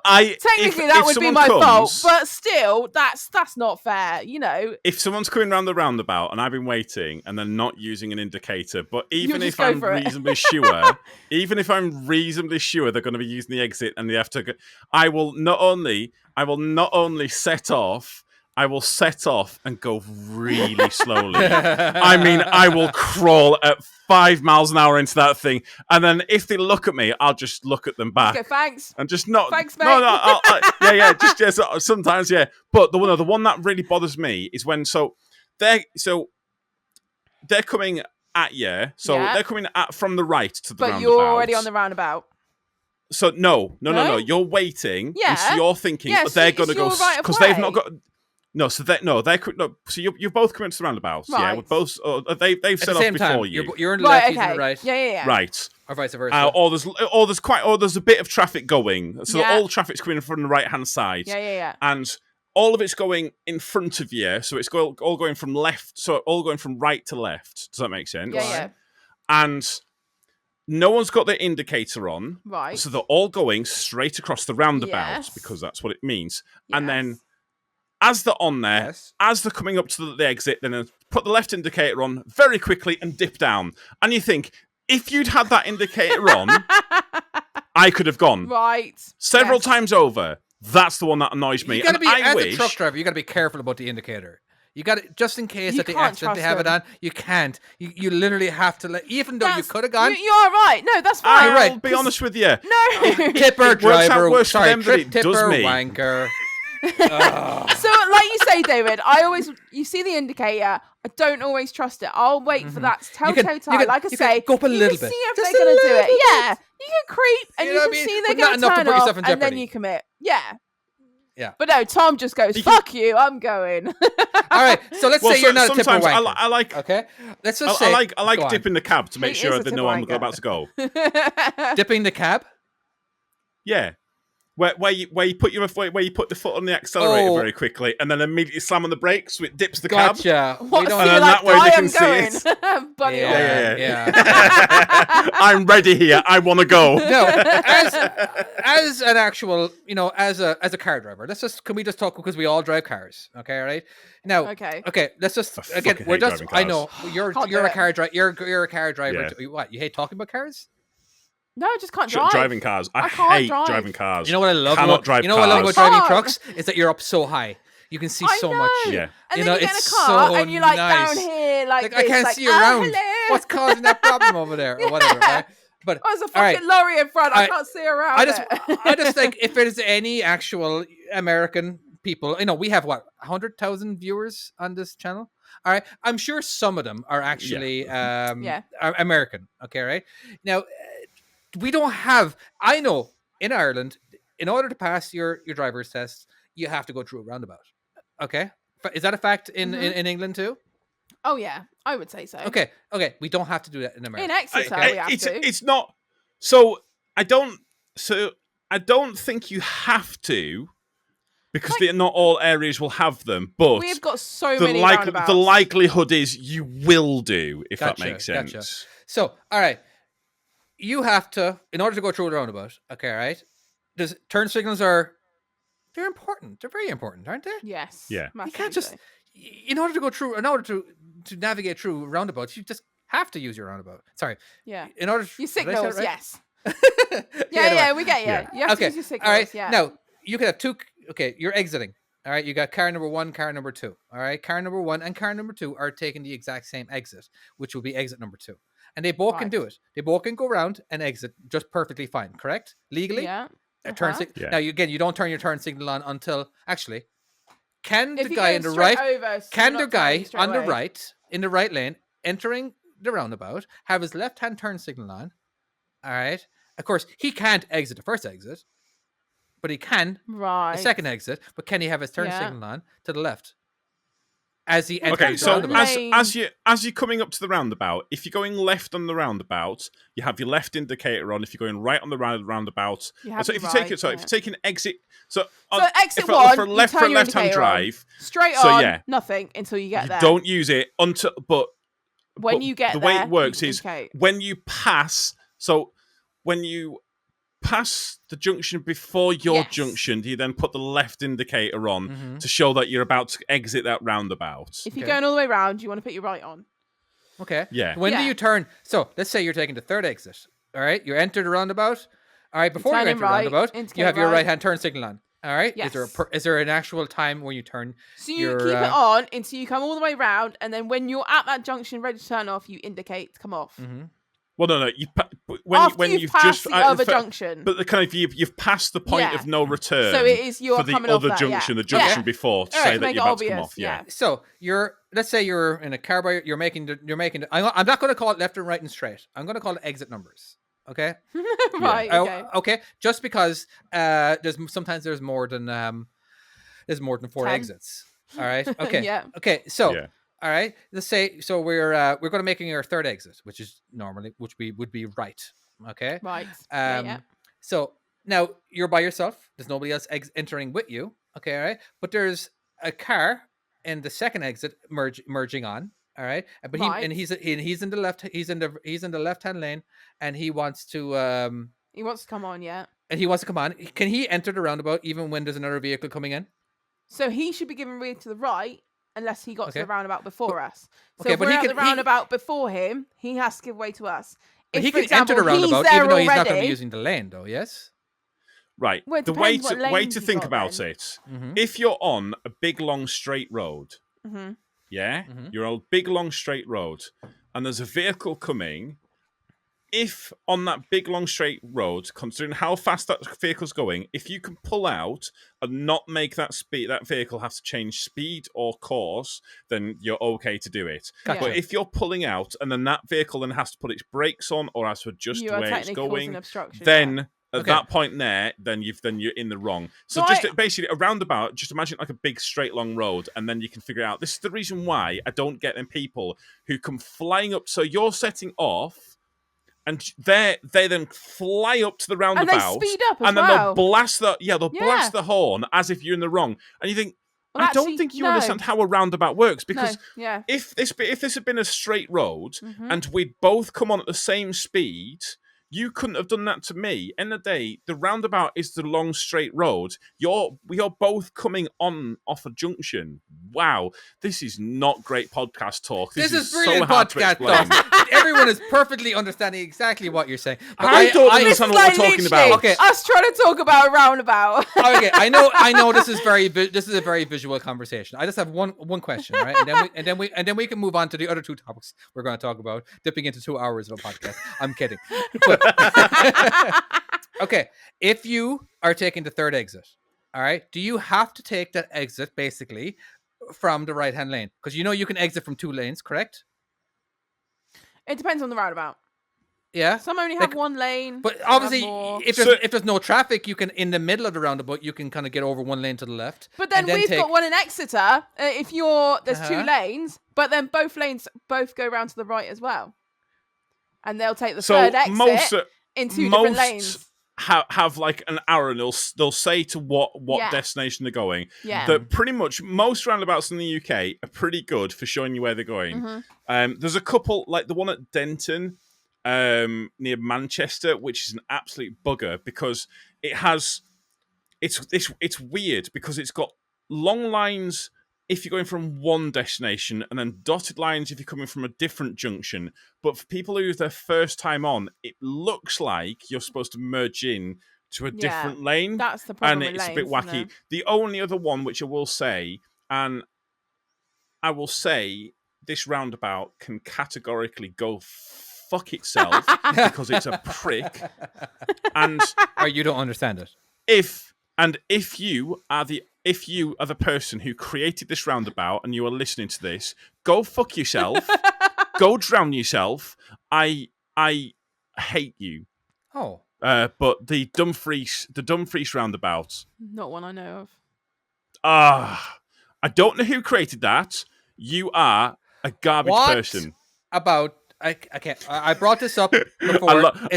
Technically that would be my fault, but still, that's not fair, you know. If someone's coming around the roundabout and I've been waiting and they're not using an indicator, but even just if go I'm for it. reasonably sure, they're going to be using the exit and they have to go, I will not only set off, I will set off and go really slowly. I mean, I will crawl at 5 miles an hour into that thing, and then if they look at me, I'll just look at them back. Okay, thanks. And just not. Thanks, mate. No. Sometimes, yeah. But the one that really bothers me is when they're coming at you. So Yeah. they're coming from the right to the But roundabout. you're already on the roundabout. So no. No? You're waiting. Yeah. And so you're thinking Yeah, they're so going to it's go your right of because they've way. not got. No, so so you're both coming to the roundabouts. Yeah, Right. we're both. They've At set the off same time, before you. you're in the Right. left, he's in Okay. the right, Yeah. Right. or vice versa. There's a bit of traffic going. So Yeah. all the traffic's coming from the right hand side. Yeah. And all of it's going in front of you. So it's all going from left. So all going from right to left. Does that make sense? Yeah. And no one's got their indicator on. Right. So they're all going straight across the roundabout Yes. because that's what it means. And then Yes. as they're on there, Yes. as they're coming up to the exit, then put the left indicator on very quickly and dip down. And you think, if you'd had that indicator on, I could have gone. Right. Several Yes. times over. That's the one that annoys me. You gotta And be, I as wish... a truck driver, you got to be careful about the indicator. You got to, just in case You that they can't accidentally trust have it them. on. You can't. You literally have to let, even though you That's- could have gone. You are right. No, that's fine. I'll right, be honest with you. No. Tipper It works out driver, worse for sorry, them than trip it does tipper me. wanker. So, like you say, David, you see the indicator. I don't always trust it. I'll wait for that You can- telltale you sign. can- Like I you say, can go up a you little can bit. see if Just they're a going to do little it. bit. Yeah. You can creep and You you know can what I mean? see they're But not going to enough to turn put off, yourself in and then jeopardy. you commit. Yeah. Yeah. But no, Tom just goes, "Fuck you, I'm going." All right. So let's say you're not a tipper sometimes wanker. I like... Okay. Let's just say I like go on. dipping the cab to make He sure is a they tipper know I'm wanker. about to go. dipping the cab. Yeah. Where you put the foot on the accelerator Oh. very quickly and then immediately slam on the brakes so it dips the cab. Gotcha. We What? don't So And you're then like, that way "I they am can see going." Bunny hop. Yeah. I'm ready here. I want to go. No, as an actual, as a car driver, can we just talk, because we all drive cars, okay, all right? Now, Okay. let's just I again, fucking we're hate just, driving I cars. know you're Can't you're do a it. car driver, you're a car driver. Yeah. Too. What, you hate talking about cars? No, I just can't drive. Driving cars. I can't hate drive. driving cars. You know what I love? Cannot about, drive you know what I love about cars. driving Can't. trucks is that you're up so high, you can see I so know. much. Yeah. And You then know, you get in a it's car so and you're like nice. down here, like I this, can't like, see around. hello. What's causing that problem over there, or whatever? Right? But Oh, there's a all right. fucking lorry in front. I I- can't see around I just think if there's any actual American people, we have 100,000 viewers on this channel. All right, I'm sure some of them are actually are American. Okay, right now we don't have. I know in Ireland, in order to pass your driver's test, you have to go through a roundabout. Okay, is that a fact in England too? Oh yeah, I would say so. Okay, we don't have to do that in America. In Exeter, we have to. It's not. So I don't think you have to, because not all areas will have them. But We've got so many roundabouts. the likelihood is you will do, if that Gotcha, makes sense. gotcha. So, all right, you have to, in order to go through a roundabout. Okay, right? Turn signals they're important. They're very important, aren't they? Yes. Yeah. You can't massively just, so. in order to navigate through roundabouts, you just have to use your roundabout. Sorry. Yeah. In order, Your did I say it signals, right? yes. Yeah, Yeah, we get you. Yeah. You have to Okay. use your signals. All right. Yeah. Now you can have two. Okay, you're exiting. All right. You got car number 1, car number 2. All right. Car number 1 and car number 2 are taking the exact same exit, which will be exit number 2, and they both can do it. They both can go around and exit just perfectly fine. Correct? Legally. Yeah. Turn Yeah. Now again, you don't turn your turn signal on until actually. Can If the you're guy going in the straight right? over, so Can you're the not guy turning straight on the away. right in the right lane entering the roundabout have his left-hand turn signal on? All right. Of course, he can't exit the first exit, but he can Right. the second exit. But can he have his turn Yeah. signal on to the left as he enters Okay, the so roundabout? as you're coming up to the roundabout, if you're going left on the roundabout, you have your left indicator on. If you're going right on the roundabout, You have so the if you take right, it, so if you take an exit, so exit if one, for a you left turn for a your left-hand indicator on. drive, Straight so on, yeah. nothing until you get you there. don't use it until. But When you get the there, way it works you is indicate. when you pass. So when you pass the junction before your Yes. junction, do you then put the left indicator on Mhm. to show that you're about to exit that roundabout? If you're Okay. going all the way around, you want to put your right on. Okay. Yeah. When do Yeah. you turn? So let's say you're taking the third exit. All right. You enter the roundabout. All right. Before you turn in enter the right, roundabout, you indicate have your right. right-hand turn signal on. All right. Yes. Is there an actual time when you turn? So you Your, keep it on until you come all the way round, and then when you're at that junction ready to turn off, you indicate to come off. Mhm. Well, no. After You've you've passed just the other junction. but the kind of you've passed the point Yeah. of no return. So it is you're for the coming off other that, junction, yeah. the junction Yeah. before, to All right, say to that make you're it about to come obvious, off. Yeah. So let's say you're in a car by you're making I'm not going to call it left and right and straight. I'm going to call it exit numbers. Okay. Right. Okay. Okay. Just because sometimes there's more than 4 10. exits. All right. Okay. Yeah. Okay. So, Yeah. all right. Let's say we're going to making our third exit, which would be right. Okay. Right. Yeah. So now you're by yourself. There's nobody else entering with you. Okay. All right. But there's a car in the second exit merging on. All right. But Right. he's in the left. He's in the left hand lane, and he wants to He wants to come on, yeah. come on. Can he enter the roundabout even when there's another vehicle coming in? So he should be given rear to the right unless he got to Okay. the roundabout before us. So okay, if but we're he at can- the roundabout before him, he has to give way to us. But If, he for can example, enter the roundabout he's there even though he's not going to be already- using the lane, though. Yes. Right. Well, it the way depends what to way lanes to you've think got about then. it, Mm-hmm. if you're on a big long straight road, Mm-hmm. yeah, Mhm. you're on a big long straight road, and there's a vehicle coming. If on that big long straight road, considering how fast that vehicle's going, if you can pull out and not make that vehicle have to change speed or course, then you're okay to do it. Gotcha. But if you're pulling out and then that vehicle then has to put its brakes on or has to adjust You are where it's technically causing going, obstruction. then at Okay. that point there, then you're in the wrong. So So just basically a roundabout, just imagine like a big straight long road, and then you can figure out. This is the reason why I don't get them people who come flying up. So you're setting off. And they then fly up to the And roundabout, they speed up as and then well. they'll blast Yeah. blast the horn as if you're in the wrong. And you think, Well, I don't actually, think you no. understand how a roundabout works, because No, yeah. if this had been a straight road Mhm. and we'd both come on at the same speed, you couldn't have done that to me. End of the day, the roundabout is the long straight road. We are both coming on off a junction. Wow, this is not great podcast talk. This is so brilliant hard to podcast explain. talk. Everyone is perfectly understanding exactly what you're saying. But I don't This understand is what like we're talking literally about. Okay. us trying to talk about a roundabout. Okay, I know. This is a very visual conversation. I just have one question, right? And then we can move on to the other two topics we're going to talk about, dipping into 2 hours of a podcast. I'm kidding. But, okay, if you are taking the third exit, all right, do you have to take that exit basically from the right hand lane? Because you can exit from 2 lanes, correct? It depends on the roundabout. Yeah. Some only have Like, one lane. But some have obviously, more. if there's no traffic, you can in the middle of the roundabout, you can kind of get over one lane to the left. But then and we've got one in Exeter. If there's 2 Uh-huh. lanes, but then both lanes go round to the right as well, and they'll take the So third exit most in 2 different most lanes. have like an arrow, and they'll say to what Yeah. destination they're going. Yeah. That pretty much most roundabouts in the UK are pretty good for showing you where they're going. Mhm. There's a couple, like the one at Denton, near Manchester, which is an absolute bugger because it's weird because it's got long lines if you're going from one destination and then dotted lines if you're coming from a different junction. But for people who are their first time on, it looks like you're supposed to merge in to a Yeah, different lane. That's the problem And with it's lanes, a bit isn't wacky. it? The only other one which I will say, this roundabout can categorically go fuck itself because it's a prick. And Or you don't understand it. if you are the person who created this roundabout and you are listening to this, go fuck yourself. Go drown yourself. I hate you. Oh. But the Dumfries roundabout. Not one I know of. I don't know who created that. You are a garbage What person. about I can't. I brought this up before. I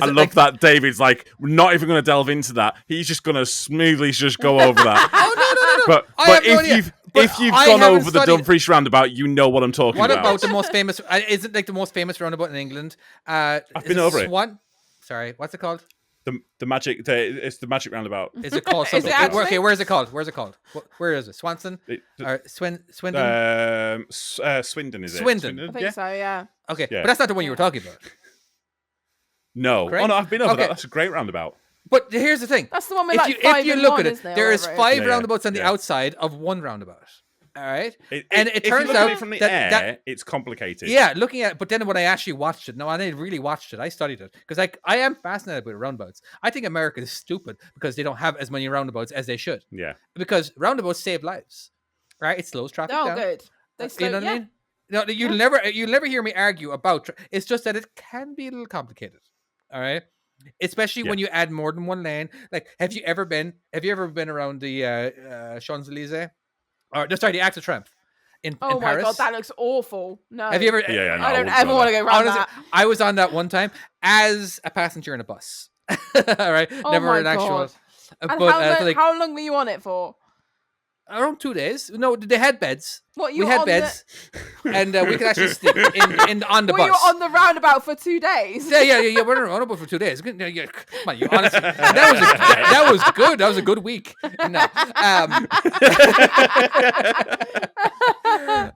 love that David's like, we're not even going to delve into that. He's just going to smoothly just go over that. Oh no. But I have no if idea. you've But if you've I gone haven't over the studied- Dumfries roundabout, you know what I'm talking What about. about the most famous? Is it like the most famous roundabout in England? I've been over it. Swan? Sorry, what's it called? It's the magic roundabout. Is it called Is something? it actually? Okay, where's it called? Where is it? Swanson or Swindon? Swindon is it? Swindon. I think Yeah. so, yeah. Okay, Yeah. but that's not the one you were talking about. No. Correct? Oh no, I've been over Okay. that. That's a great roundabout. But here's the thing. That's the one with If like you 5 if you in look one, at it, isn't there is whatever it 5 Yeah, roundabouts on the yeah. outside of one roundabout. All right, and it If you turns look at out it from the that air, it's complicated. yeah, looking at, but then when I actually watched it, no, I didn't really watched it. I studied it because I am fascinated with roundabouts. I think America is stupid because they don't have as many roundabouts as they should. Yeah. Because roundabouts save lives, right? It slows traffic They're all down. good. They slow, You know what yeah. I mean? No, you'll never hear me argue about. It's just that it can be a little complicated. All right, especially when you add more than one lane. Like, have you ever been around the Champs-Élysées? or no, sorry, the Arc de Triomphe in Oh my Paris. god, that looks awful. No. Have you ever? Yeah, no, I don't wouldn't ever go want to there. go round Honestly, that. I was on that one time as a passenger in a bus. All right, Oh never my an actual. god. And But like, how long were you on it for? around 2 days. No, they had beds. What you We were had on beds, and we could actually sleep in on the Were bus. you on the roundabout for 2 days? Yeah. We're on Roundabout for 2 days. Yeah, come on, you honestly, that was good. That was a good week. No,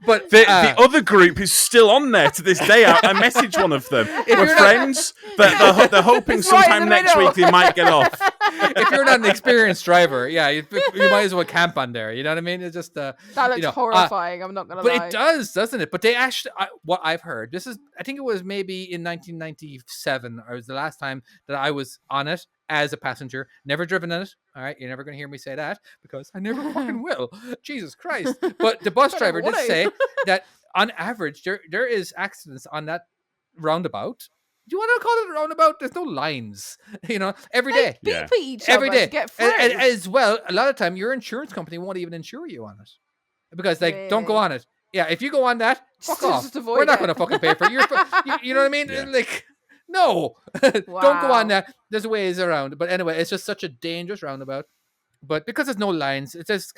but The other group is still on there to this day. I messaged one of them. We're you're not- friends. They're hoping It's right in sometime the next middle. week they might get off. if you're not an experienced driver, yeah, you might as well camp on there. You know what I mean? It's just That looks horrifying. I'm not gonna but lie. it does, doesn't it? But they actually, what I've heard, I think it was maybe in 1997, or it was the last time that I was on it as a passenger. Never driven in it. All right, you're never going to hear me say that because I never fucking will. Jesus Christ! But the bus driver did say that on average there is accidents on that roundabout. Do you want to call it a roundabout? There's no lines, every day. Beep Yeah. at each Every other day. to get through. And as well, a lot of time your insurance company won't even insure you on it because don't go Really? on it. Yeah, if you go on that, fuck Just- off. just avoid We're not it. going to fucking pay for it. You know what I mean? Yeah. Like, no, don't go Wow. on that. There's ways around. But anyway, it's just such a dangerous roundabout. But because there's no lines, it says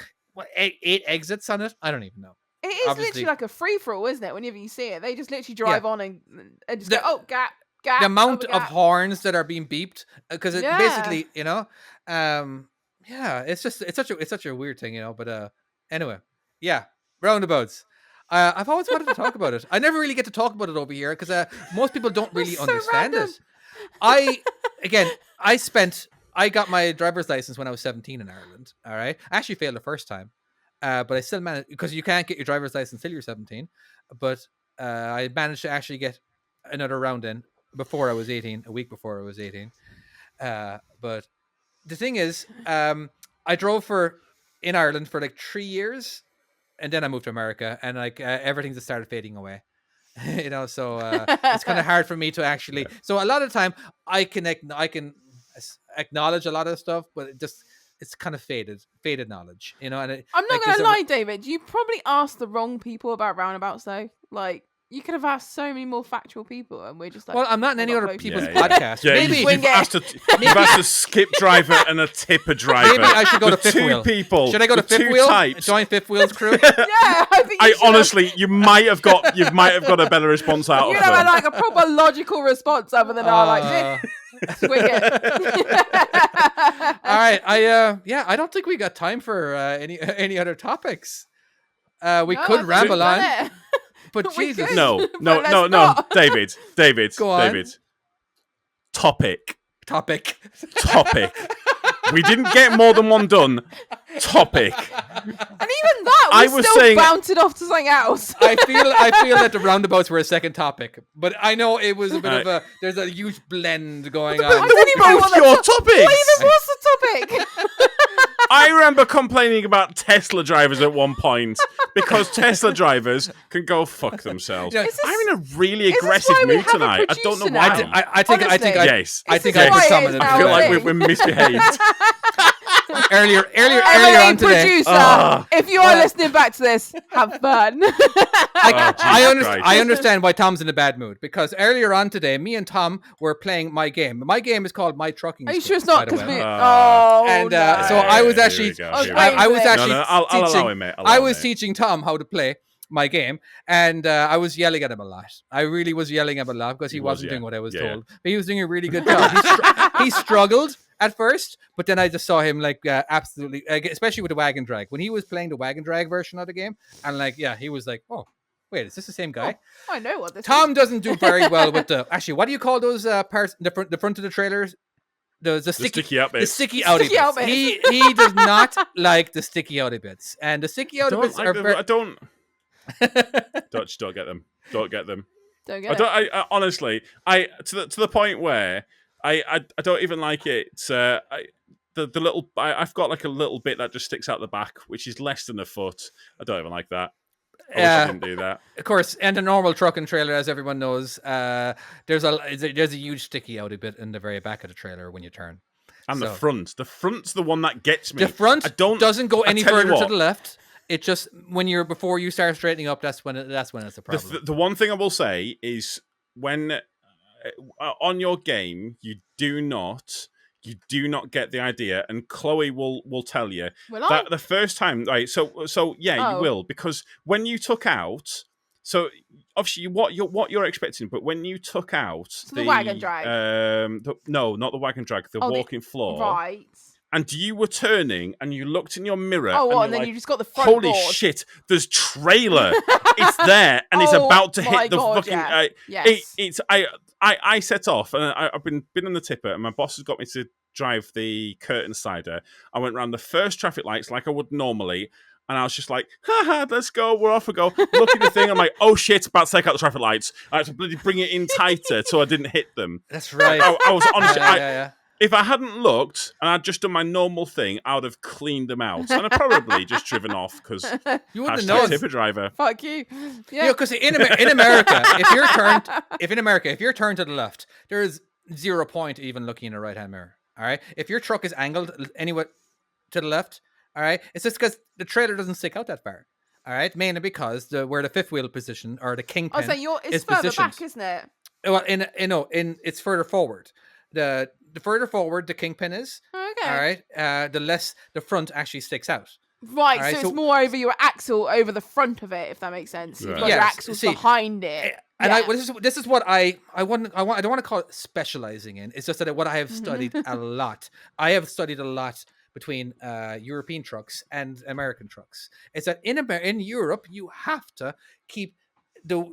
eight exits on it. I don't even know. It is obviously- literally like a free for all, isn't it? Whenever you see it, they just literally drive on and just go, The- oh, gap. The amount other of gap. horns that are being beeped because it Yeah. basically, it's such a weird thing, But anyway, yeah, roundabouts. I've always wanted to talk about it. I never really get to talk about it over here because most people don't really so understand random. it. I got my driver's license when I was 17 in Ireland. All right, I actually failed the first time, but I still managed because you can't get your driver's license till you're 17. But I managed to actually get another round in before I was 18, a week before I was 18. But the thing is, I drove in Ireland for like 3 years, and then I moved to America, and like everything just started fading away. So it's kind of hard for me to actually. So a lot of time I can acknowledge a lot of stuff, but it's kind of faded knowledge, And I'm not going to lie, David. You probably asked the wrong people about roundabouts, though. Like, you could have asked so many more factual people, and we're just like, Well, I'm not in we're any not other close. people's Yeah, podcast. Yeah, Maybe you've asked a skip driver and a tipper driver. Maybe I should go to The fifth two wheel. people. Should I go to the fifth two wheel? types. Join fifth wheel's crew. Yeah, I think you should have- Honestly, you might have got a better response out you of know, them. like a proper logical response other than like this. Swing it. All right, I don't think we got time for any other topics. We No, I could think ramble we've on, done it. but We Jesus, could. No, But no, let's no, no, not. David, Go on. David. Topic. topic. We didn't get more than one done. Topic. And even that, I we was still saying- bounced off to something else. I feel that the roundabouts were a second topic, but I know it was a bit of there's a huge blend going on. I don't even know what Your What topics. even was the topic? I remember complaining about Tesla drivers at one point because Tesla drivers can go fuck themselves. Yeah. I'm in a really this aggressive why we mood have a tonight. I don't know producer why. now? I think Honestly. Yes. I think This is I why it summoned is it. I now feel a like thing. we're misbehaved. earlier Emily, on today. producer, Ah. if you are listening back to this, have fun. I I understand why Tom's in a bad mood because earlier on today, me and Tom were playing my game. My game is called My Trucking. Are you School, sure it's not? by the Because way. we. Ah. Oh, And no. so I was Here actually, we go, I was here we waiting go. I was for it. actually No, I'll allow teaching. him, mate. I was teaching Tom how to play my game, and I was yelling at him a lot. I really was yelling at him a lot because he wasn't doing what I was told. But he was doing a really good job. He struggled at first, but then I just saw him absolutely, especially with the wagon drag. When he was playing the wagon drag version of the game, and he was like, "Oh, wait, is this the same guy?" I know what this Tom doesn't do very well with the. Actually, what do you call those parts? The front of the trailers. The sticky out the bits. sticky outy Sticky out bits. bits. He does not like the sticky outy bits, and the sticky outy bits are very. I don't get them. Don't get them. Don't get I it. don't. I honestly, to the point where I don't even like it. The little I've got like a little bit that just sticks out the back, which is less than a foot. I don't even like that. I wish I didn't do that. Of course, and a normal truck and trailer, as everyone knows, there's a huge sticky outy bit in the very back of the trailer when you turn. And So- the front's the one that gets me. The front I don't, doesn't go I any tell you further to what. the left. It just before you start straightening up, that's when it's a problem. The one thing I will say is when on your game you do not get the idea, and Chloe will tell you that the first time, right? So yeah, you will, because when you took out, so obviously what you're expecting, but when you took out the wagon drag, no, not the wagon drag, the walking floor, right? And you were turning, and you looked in your mirror. And then like, you just got the front holy board. shit! There's trailer. It's there, and it's about to hit the God, fucking. Yeah. Yes. I set off, and I've been on the tipper, and my boss has got me to drive the curtain cider. I went around the first traffic lights like I would normally, and I was just like, haha, let's go, we're off we go. Look at the thing, I'm like, oh shit, about to take out the traffic lights. I had to bloody bring it in tighter so I didn't hit them. That's right. I was honestly, yeah. If I hadn't looked and I'd just done my normal thing, I would have cleaned them out, and I'd probably just driven off because you wouldn't have known. Tipper driver. Fuck you. Yeah, because in America, if you're turned to the left, there is 0 point even looking in the right hand mirror. All right, if your truck is angled anywhere to the left, all right, it's just because the trailer doesn't stick out that far. All right, mainly because where the fifth wheel position or the kingpin it's further positioned. back, isn't it? Well, it's further forward. The further forward the kingpin is, okay. All right, the less the front actually sticks out. Right, right, so it's more over your axle over the front of it, if that makes sense. Right. You've got your axles behind it. And this is what I don't want to call it specializing in. It's just that what I have studied a lot. I have studied a lot between European trucks and American trucks. It's that in Europe you have to keep the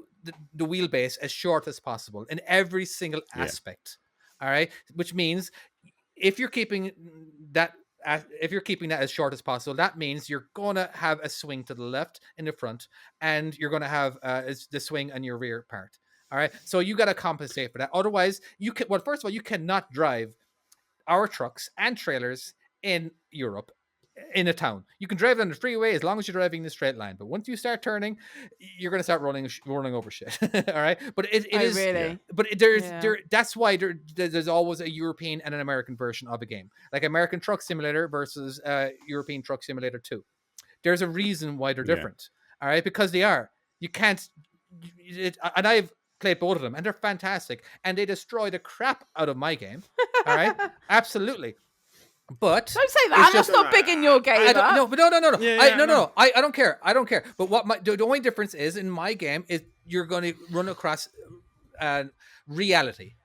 wheelbase as short as possible in every single aspect. All right, which means if you're keeping that as short as possible, that means you're gonna have a swing to the left in the front, and you're gonna have the swing on your rear part. All right, so you got to compensate for that. Otherwise, first of all, you cannot drive our trucks and trailers in Europe in a town. You can drive on the freeway as long as you're driving in a straight line, but once you start turning, you're going to start rolling over shit. All right, but it is really, but that's why there's always a European and an American version of a game, like American Truck Simulator versus European Truck Simulator 2. There's a reason why they're different. All right, because they are. You can't, and I've played both of them, and they're fantastic, and they destroy the crap out of my game. All right, absolutely. But don't say that. That's not big in your game. No. No. I don't care. But what the only difference is in my game is you're going to run across reality.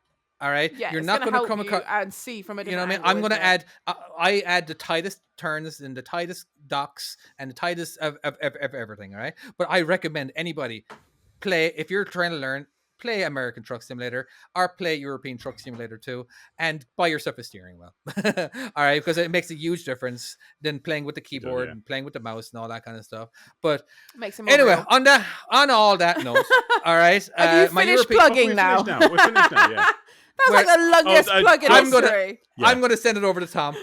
All right. Yeah, you're not going to come across and see from a different. You know what I mean? I'm going to add. I add the tightest turns and the tightest docks and the tightest of everything. All right. But I recommend anybody play if you're trying to learn. Play American Truck Simulator or play European Truck Simulator 2 and buy yourself a steering wheel. All right, because it makes a huge difference than playing with the keyboard and playing with the mouse and all that kind of stuff. But anyway, on all that note, all right. Have you finished plugging now? We're finished now, yeah. That's like the longest plug in history. I'm going to send it over to Tom,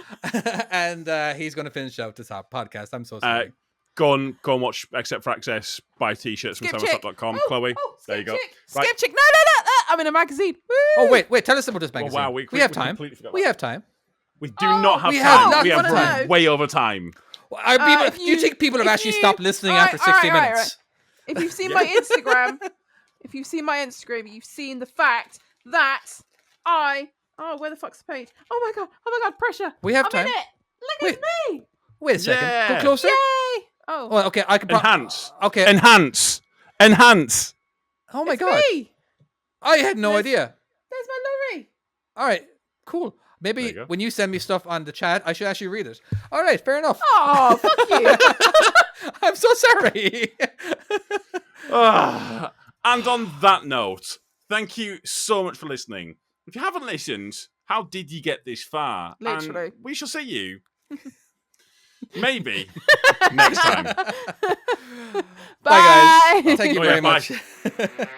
and he's going to finish out this podcast. I'm so sorry. Go and watch Except for Access, buy t-shirts from centerfold.com. Chloe, there you go. Skip Chick. No. I'm in a magazine. Woo. Oh, wait. Tell us about this magazine. Wow, we have time. We have time. We do not have time. We have run way over time. Do you think people have actually stopped listening after 60 minutes? If you've seen my Instagram, you've seen the fact that where the fuck's the page? Oh my god, pressure. We have time. I'm in it. Look at me. Wait a second. Go closer. Yay. Oh. Well, okay. I can enhance. Okay. Enhance. Oh my god. Me. I had no idea. There's my lorry. All right. Cool. Maybe when you send me stuff on the chat, I should actually read it. All right. Fair enough. Oh, fuck you. I'm so sorry. And on that note, thank you so much for listening. If you haven't listened, how did you get this far? Literally. And we shall see you. Maybe next time. Bye. Bye, guys. Thank you very much. Bye.